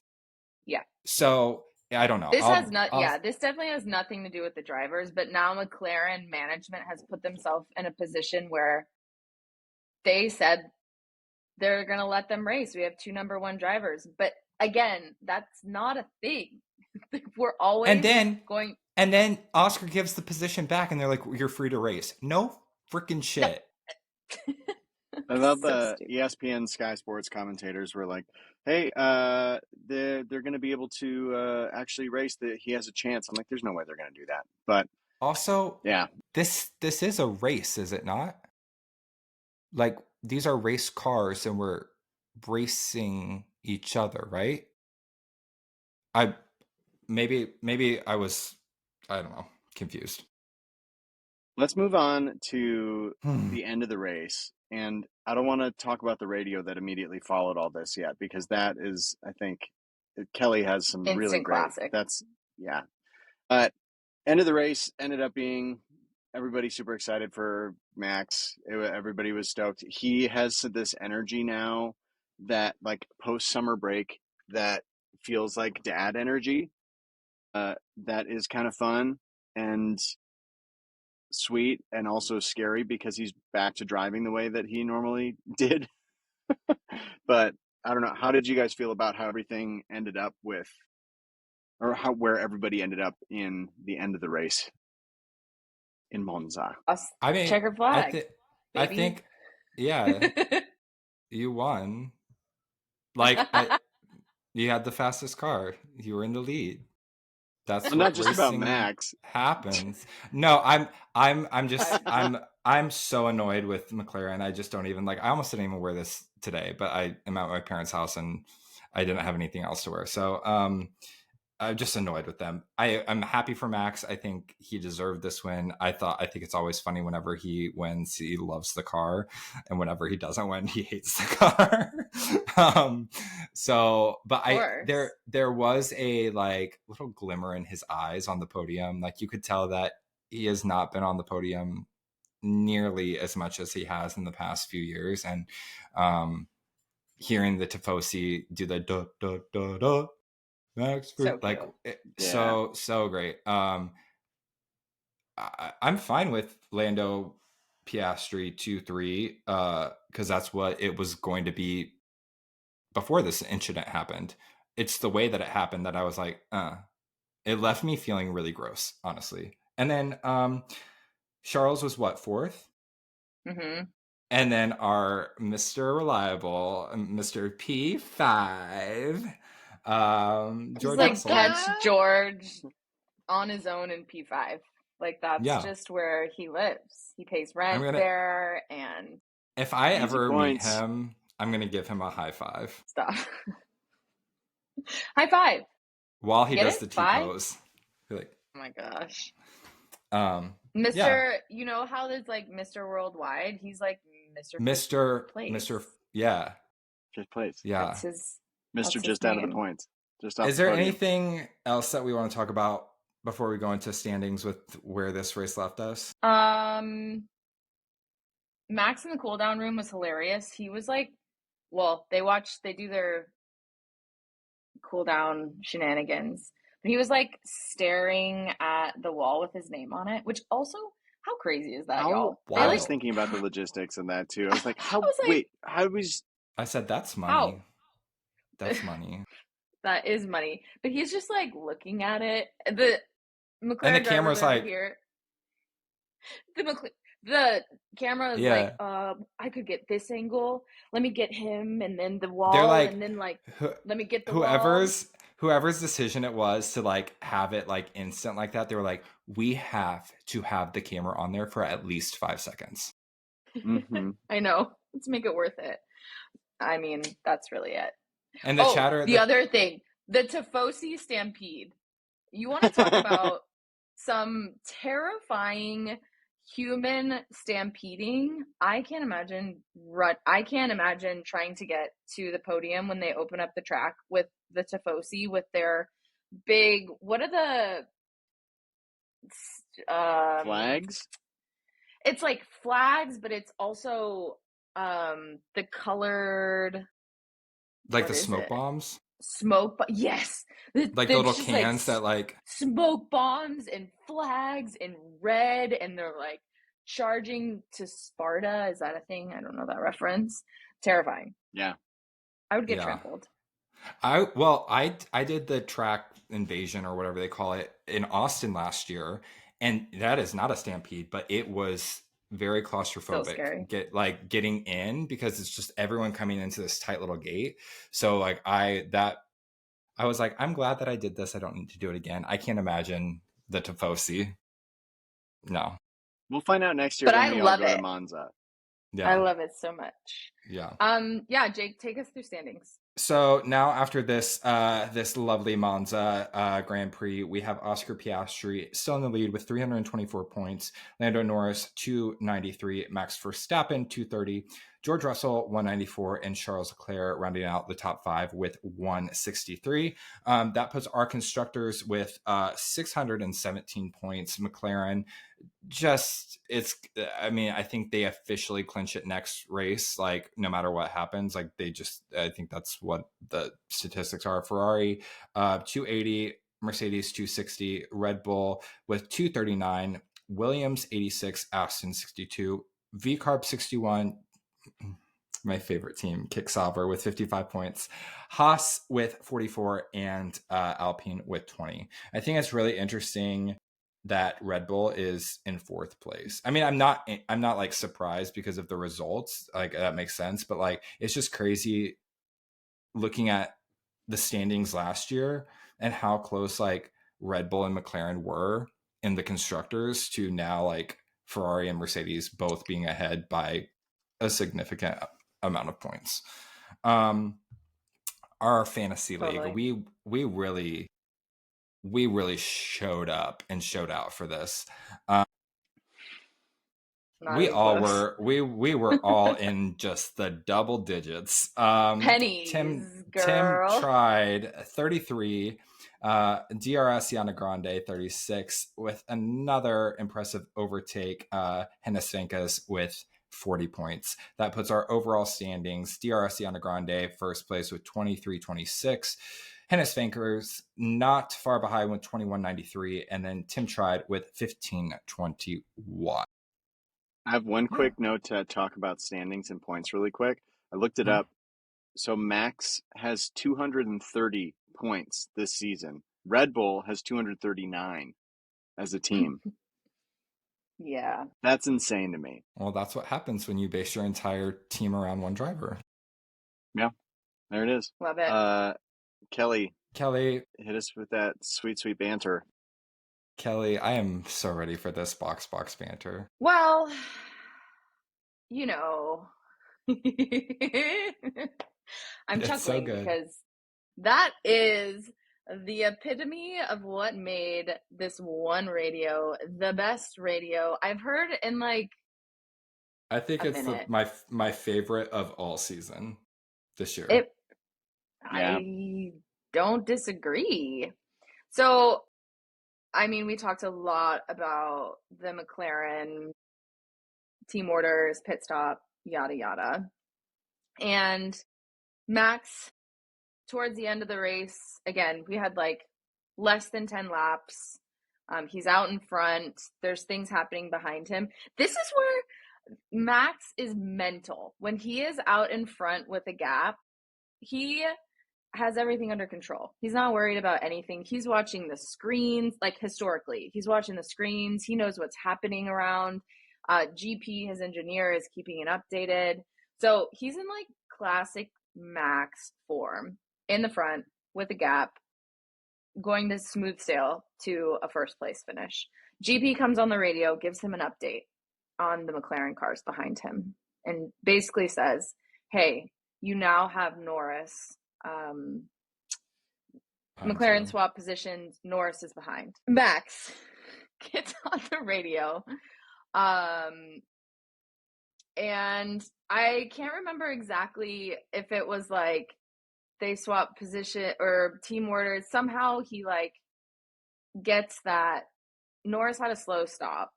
Yeah. So I don't know. This definitely has nothing to do with the drivers, but now McLaren management has put themselves in a position where they said they're going to let them race. We have 2 number 1 drivers, but again, that's not a thing. We're always and then Oscar gives the position back and they're like, you're free to race. No freaking shit. I love the ESPN Sky Sports commentators were like, "Hey, they're going to be able to actually race. He has a chance." I'm like, "There's no way they're going to do that." But also, yeah, this is a race, is it not? Like these are race cars, and we're racing each other, right? Maybe I was, I don't know, confused. Let's move on to the end of the race. And I don't want to talk about the radio that immediately followed all this yet, because that is, I think, Kelley has some instant really great. Classic. Yeah. End of the race ended up being everybody super excited for Max. Everybody was stoked. He has this energy now that, like, post summer break, that feels like dad energy. That is kind of fun and sweet and also scary because he's back to driving the way that he normally did. But I don't know. How did you guys feel about how everything ended up with, or where everybody ended up in the end of the race in Monza? I mean, checkered flag. I think, yeah, you won. Like, you had the fastest car. You were in the lead. That's well, not just about Max happens. No, I'm so annoyed with McLaren. I just don't even like. I almost didn't even wear this today, but I am at my parents' house and I didn't have anything else to wear. So I'm just annoyed with them. I'm happy for Max. I think he deserved this win. I think it's always funny whenever he wins, he loves the car, and whenever he doesn't win, he hates the car. There was a like little glimmer in his eyes on the podium. Like you could tell that he has not been on the podium nearly as much as he has in the past few years, and hearing the Tifosi do the da da da da. Max, so great. I'm fine with Lando Piastri 2-3 because that's what it was going to be before this incident happened. It's the way that it happened that I was like, it left me feeling really gross, honestly. And then Charles was what, 4th? Mm-hmm. And then our Mr. Reliable, Mr. P5. George like catch George on his own in P5. Like that's just where he lives. He pays rent there, and if I ever meet him, I'm gonna give him a high 5. Stop. High 5 while he does the T-pose. Like, oh my gosh. Mr. Yeah. You know how there's like Mr. Worldwide? He's like Mr. Yeah. Fifth place. Yeah. That's his. Mr. That's Just his out of the name. points. Just off Is the there podium. anything else that we want to talk about before we go into standings with where this race left us? Max in the cool down room was hilarious. He was like, they do their cool down shenanigans. But he was like staring at the wall with his name on it, which also, how crazy is that, y'all? I was Wild. thinking about the logistics of that too. I was like, how do we I said, that's money. How? That's money. That is money. But he's just like looking at it. The McLaren And the camera's driver like, here. The camera is like, I could get this angle. Let me get him, and then the wall, they're like, and then like, let me get the whoever's decision it was to like have it like instant like that. They were like, we have to have the camera on there for at least 5 seconds. Mm-hmm. I know. Let's make it worth it. I mean, that's really it. And the chatter. The other thing, the Tifosi stampede. You want to talk about some terrifying human stampeding? I can't imagine trying to get to the podium when they open up the track with the Tifosi with their big. What are the flags? It's like flags, but it's also the colored, like the smoke bombs. Yes, like the little cans that like smoke bombs and flags in red, and they're like charging to Sparta. Is that a thing? I don't know that reference. Terrifying. Yeah, I would get trampled. I did the track invasion or whatever they call it in Austin last year, and that is not a stampede, but it was very claustrophobic. So scary. Getting in, because it's just everyone coming into this tight little gate. So like I was like, I'm glad that I did this. I don't need to do it again. I can't imagine the Tifosi. No. We'll find out next year when we all go to Monza. Yeah. I love it so much. Yeah. Jake, take us through standings. So now after this this lovely Monza Grand Prix, we have Oscar Piastri still in the lead with 324 points, Lando Norris 293, Max Verstappen 230, George Russell 194, and Charles Leclerc rounding out the top 5 with 163. That puts our constructors with 617 points. McLaren I think they officially clinch it next race, like no matter what happens. Like I think that's what the statistics are. Ferrari 280, Mercedes 260, Red Bull with 239, Williams 86, Aston 62, VCarb 61, my favorite team, Kick Sauber with 55 points, Haas with 44, and Alpine with 20. I think it's really interesting that Red Bull is in 4th place. I mean, I'm not like surprised because of the results. Like that makes sense, but like it's just crazy looking at the standings last year and how close like Red Bull and McLaren were in the constructors to now like Ferrari and Mercedes both being ahead by a significant amount of points. Our fantasy league, we really showed up and showed out for this. We were all in just the double digits. Pennies, girl. Tim tried 33, DRS Yana Grande 36 with another impressive overtake, Hennes Venkas with 40 points. That puts our overall standings. DRS Yana Grande first place with 23-26. Hennes Venkas not far behind with 21.93, and then Tim tried with 15.21. I have one quick note to talk about standings and points really quick. I looked it up. So Max has 230 points this season. Red Bull has 239 as a team. Yeah. That's insane to me. Well, that's what happens when you base your entire team around one driver. Yeah, there it is. Love it. Kelley, hit us with that sweet, sweet banter. Kelley, I am so ready for this box banter. Well, I'm chuckling because that is the epitome of what made this one radio the best radio I've heard in like I think a it's minute. my favorite of all season this year. It Yeah. I don't disagree. So, I mean, we talked a lot about the McLaren team orders, pit stop, yada yada. And Max, towards the end of the race, again, we had like less than 10 laps. He's out in front. There's things happening behind him. This is where Max is mental. When he is out in front with a gap, he has everything under control. He's not worried about anything. He's watching the screens, like historically. He's watching the screens. He knows what's happening around. GP, his engineer, is keeping it updated. So he's in like classic Max form in the front with a gap, going to smooth sail to a first place finish. GP comes on the radio, gives him an update on the McLaren cars behind him, and basically says, hey, you now have Norris. McLaren swap positions. Norris is behind. Max gets on the radio. And I can't remember exactly if it was like they swap position or team orders. Somehow he like gets that Norris had a slow stop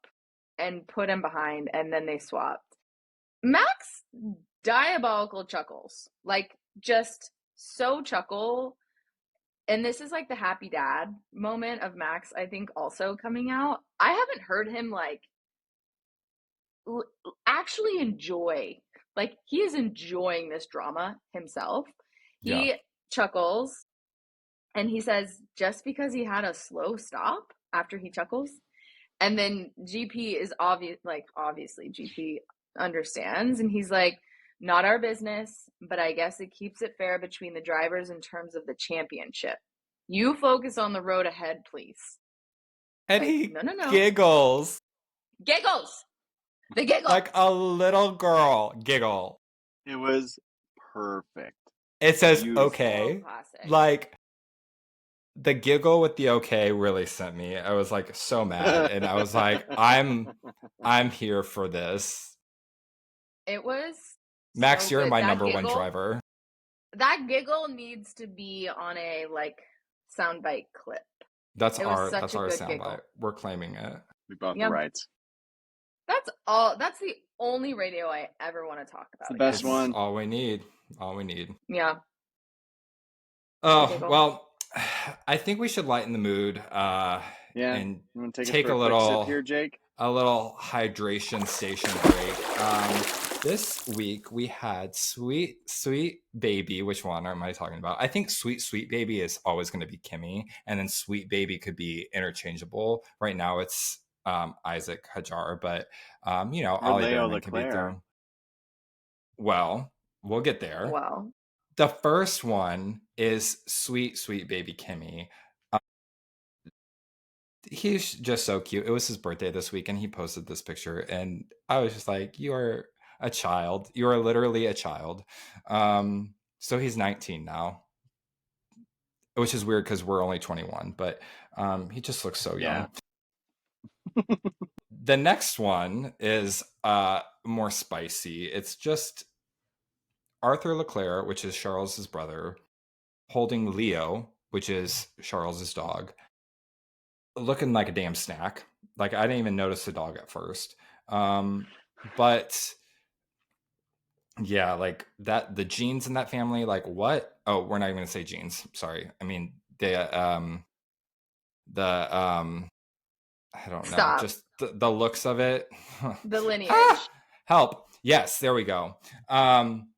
and put him behind, and then they swapped. Max diabolical chuckles, like just so chuckle. And this is like the happy dad moment of Max, I think, also coming out. I haven't heard him like actually enjoy, like he is enjoying this drama himself. He chuckles and he says, just because he had a slow stop after he chuckles. And then GP is obviously GP understands. And he's like, not our business, but I guess it keeps it fair between the drivers in terms of the championship. You focus on the road ahead, please. And like, he no. giggles. Giggles. The giggle. Like a little girl giggle. It was perfect. It says Beautiful. okay. So classic. Like the giggle with the okay really sent me. I was like so mad, and I was like, I'm here for this. It was Max, so you're good. my That number one giggle- driver. That giggle needs to be on a like soundbite clip. That's It was our such a good soundbite. giggle. We're claiming it. We bought Yep. the rights. That's all. That's the only radio I ever want to talk about. It's the best again. one. All we need. All we need. Yeah. Oh, Giggle. well, I think we should lighten the mood Yeah. and You want to take us for a quick little sip here, Jake? a little hydration station break. This week we had Sweet Baby. Which one am I talking about? I think Sweet Baby is always going to be Kimmy, and then Sweet Baby could be interchangeable. Right now it's Isaac Hajar, but you know, Or Ollie Leo Behrman can be Leclerc. thrown. Well, we'll get there. Well, The first one is Sweet Baby Kimmy. He's just so cute. It was his birthday this week, and he posted this picture, and I was just like, you are a child. You are literally a child. So he's 19 now, which is weird because we're only 21, but he just looks so young. The next one is more spicy. It's just Arthur Leclerc, which is Charles's brother, holding Leo, which is Charles's dog, looking like a damn snack. Like I didn't even notice the dog at first. But yeah, like that, the genes in that family, like what? Oh, we're not even gonna say genes. Sorry. I mean I don't know. Stop. Just the looks of it. The lineage. Help. Yes, there we go. I'm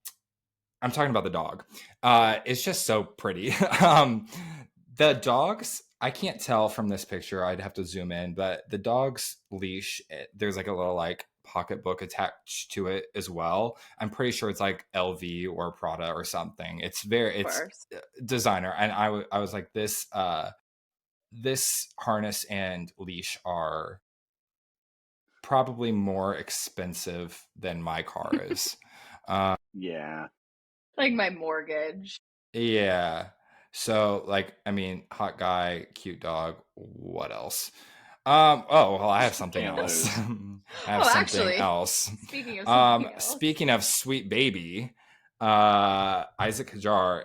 talking about the dog. It's just so pretty. The dogs, I can't tell from this picture. I'd have to zoom in, but the dog's leash, there's like a little like pocketbook attached to it as well. I'm pretty sure it's like LV or Prada or something. It's designer. And I was like, this harness and leash are probably more expensive than my car is. Yeah. Like my mortgage. Yeah. So like, I mean, hot guy, cute dog, what else? Oh, well, I have something Can't else. lose. I have Oh, something actually, else. speaking of something else. Speaking of sweet baby, Isaac Hajar,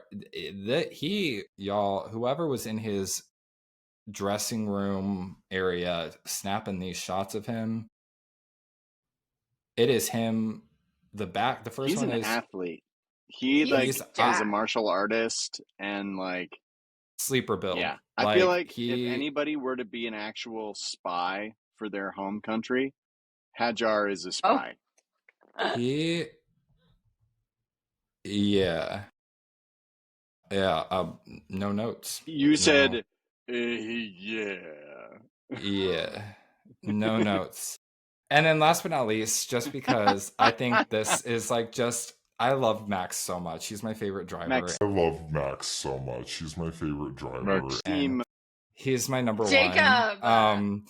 whoever was in his dressing room area snapping these shots of him, it is him. The first He's one an is athlete. He he's is a jacked. martial artist and sleeper build. yeah. I feel Like like if anybody were to be an actual spy for their home country, Hajar is a Oh, spy. he yeah. Yeah, no notes. You No. said, yeah. Yeah, no notes. And then last but not least, just because I think this is I love Max so much. He's my favorite driver. Max. I love Max so much. He's my favorite driver. Maxime. And he's my number Jacob. one.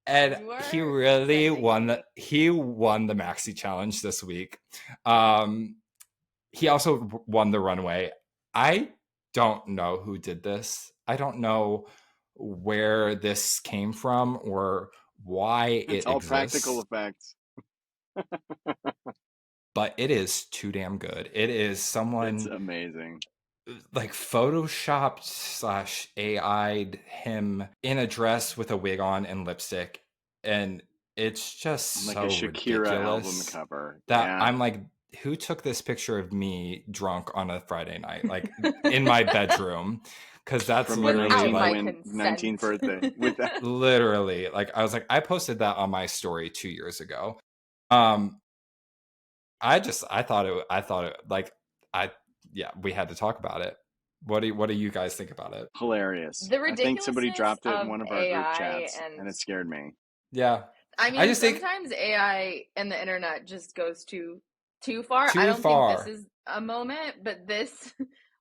And he really won me. he won the Maxi challenge this week. He also won the runway. I don't know who did this. I don't know where this came from or why It's it all exists. practical effects. But it is too damn good. It is someone. It's amazing. Like photoshopped / AI'd him in a dress with a wig on and lipstick, and it's just Like so a Shakira ridiculous album cover. that Yeah. I'm like, who took this picture of me drunk on a Friday night, like in my bedroom? Because that's From literally my like 19th birthday. With that. literally, like I was like, I posted that on my story 2 years ago. I thought it like yeah, we had to talk about it. What do you guys think about it? Hilarious. The I think somebody ridiculousness dropped it in of one of our group AI chats, and and it scared me. Yeah. I mean, just think sometimes AI and the internet just goes too far. too I don't far. think this is a moment, but this,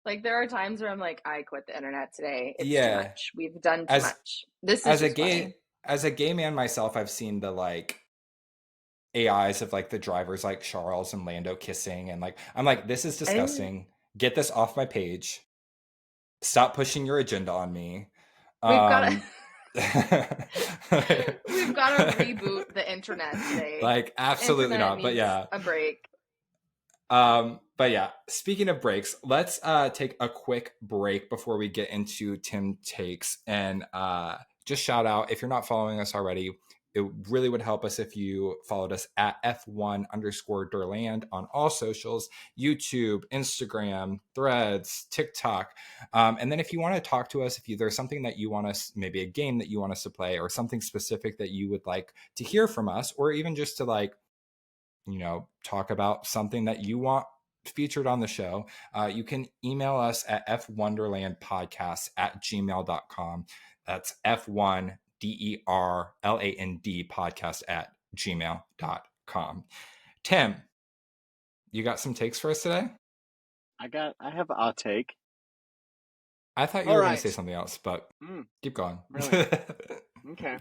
like, there are times where I'm like, I quit the internet today. It's too Yeah. much. We've done too much. This is just funny. As a gay man myself, I've seen the like AIs of like the drivers like Charles and Lando kissing, and like I'm like, this is disgusting. Get this off my page. Stop pushing your agenda on me. We've got to we've got to reboot the internet today. Like absolutely Internet not. But needs yeah, a break. But yeah, speaking of breaks, let's take a quick break before we get into Tim Takes. And just shout out, if you're not following us already, it really would help us if you followed us at F1_derland on all socials, YouTube, Instagram, Threads, TikTok. And then if you want to talk to us, if there's something that you want us, maybe a game that you want us to play or something specific that you would like to hear from us, or even just to like, talk about something that you want featured on the show, you can email us at F1derlandpodcast@gmail.com. That's F1derland podcast@gmail.com. Tim, you got some takes for us today? I have a take. I thought you were going to say something else, but keep going. Really? Okay.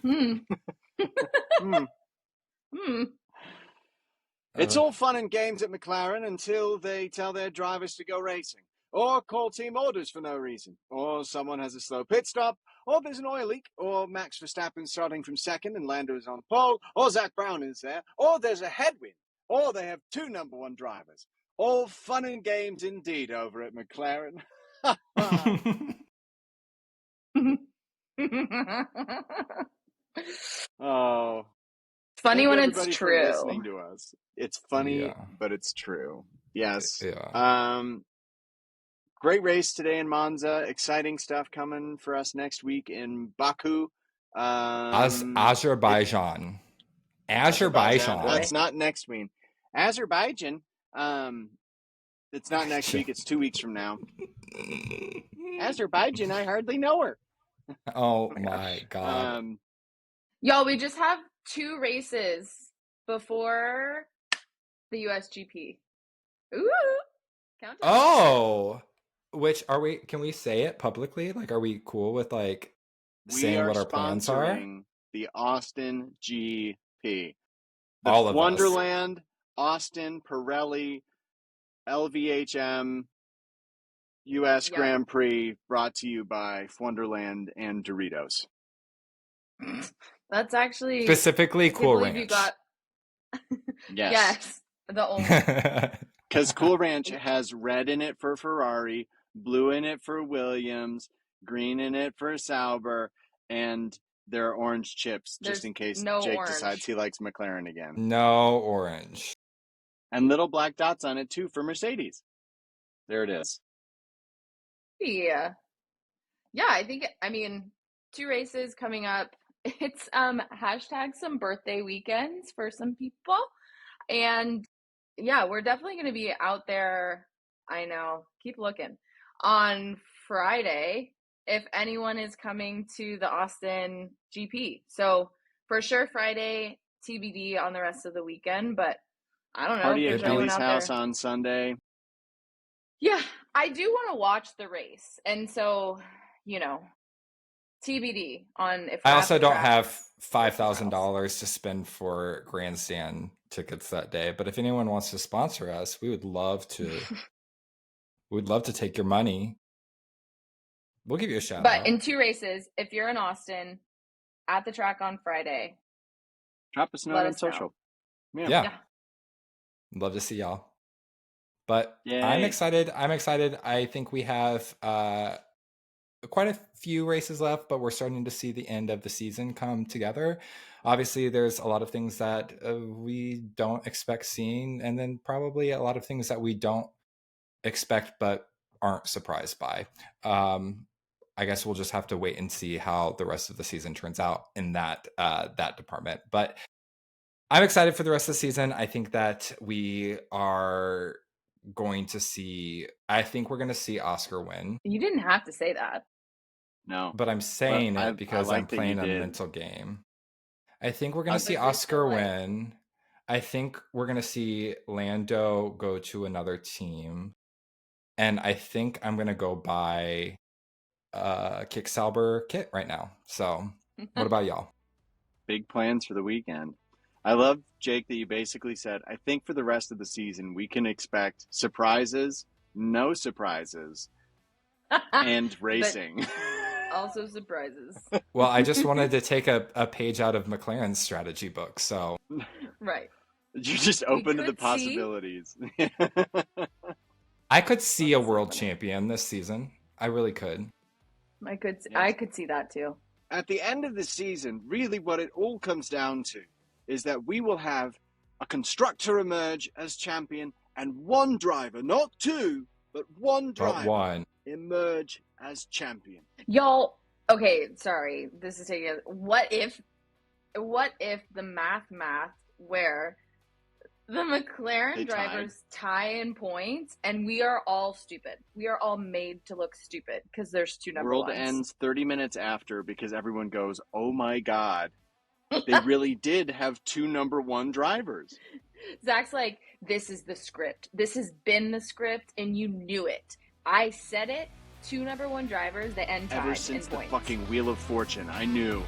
It's all fun and games at McLaren until they tell their drivers to go racing, or call team orders for no reason, or someone has a slow pit stop, or there's an oil leak, or Max Verstappen starting from second and Lando is on pole, or Zach Brown is there, or there's a headwind, or they have two number one drivers. All fun and games indeed over at McLaren. Oh. Funny when it's Everybody true. for listening to us. It's funny, but it's true. Yes. Yeah. Great race today in Monza. Exciting stuff coming for us next week in Baku. Azerbaijan. That's not next week. Azerbaijan. It's not next week. It's 2 weeks from now. Azerbaijan. I hardly know her. Oh my god. Y'all, we just have 2 races before the USGP. Ooh. Countdown. Oh. Which can we say it publicly? Like, are we cool with like saying what our plans are? The Austin GP. All of Wonderland, Austin, Pirelli, LVHM, US Grand Prix, brought to you by F1derland and Doritos. That's actually Specifically I can't Cool believe Ranch. you got Yes. the only Because Cool Ranch has red in it for Ferrari, blue in it for Williams, green in it for Sauber, and there are orange chips just There's in case no Jake orange. decides he likes McLaren again. No orange. And little black dots on it too for Mercedes. There it is. Yeah. Yeah, I mean, 2 races coming up. It's hashtag some birthday weekends for some people. And yeah, we're definitely going to be out there. I know. Keep looking. On Friday, if anyone is coming to the Austin GP. So for sure Friday, TBD on the rest of the weekend, but I don't know Party if at there's anyone Kelley's out house there. on Sunday. Yeah, I do want to watch the race. And so, you know, TBD on if I we're also at the don't track. have $5,000 to spend for grandstand tickets that day, but if anyone wants to sponsor us, we would love to. We'd love to take your money. We'll give you a shout But out. in 2 races, if you're in Austin at the track on Friday, Drop us a note let on us know. social. Yeah. Love to see y'all. But Yay. I'm excited. I think we have quite a few races left, but we're starting to see the end of the season come together. Obviously, there's a lot of things that we don't expect seeing, and then probably a lot of things that we don't expect but aren't surprised by. I guess we'll just have to wait and see how the rest of the season turns out in that department. But I'm excited for the rest of the season. I think that we are going to see. I think we're going to see Oscar win. You didn't have to say that. No. But I'm saying But it because like I'm that playing you a did. mental game. I think we're going to see But you're Oscar still, like- win. I think we're going to see Lando go to another team. And I think I'm going to go buy a Kick Sauber kit right now. So what about y'all? Big plans for the weekend. I love, Jake, that you basically said, I think for the rest of the season, we can expect surprises, no surprises, and racing. Also surprises. Well, I just wanted to take a page out of McLaren's strategy book. So Right. You're just open to the could see- possibilities. I could see a world champion this season. I really could. I could Yes. see that too. At the end of the season, really what it all comes down to is that we will have a constructor emerge as champion and one driver, not 2, but one But driver one. emerge as champion. Y'all, okay, sorry. This is taking what if the math where the McLaren They tied. drivers tie in points and we are all stupid. We are all made to look stupid because there's 2 number World ones. ends 30 minutes after because everyone goes, oh my God, they really did have 2 number 1 drivers. Zach's like, this is the script. This has been the script and you knew it. I said it. 2 number 1 drivers that end tied Ever since in the points. fucking Wheel of Fortune, I knew.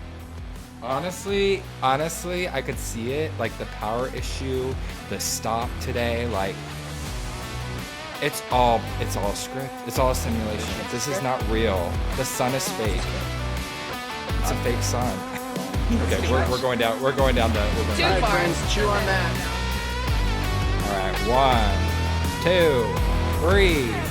Honestly, I could see it. Like the power issue, the stop today, like it's all script. It's all a simulation. This is not real. The sun is fake. It's a fake sun. Okay, we're going down. We're going down the. Too All right, far. friends, chew on that. All right, 1, 2, 3.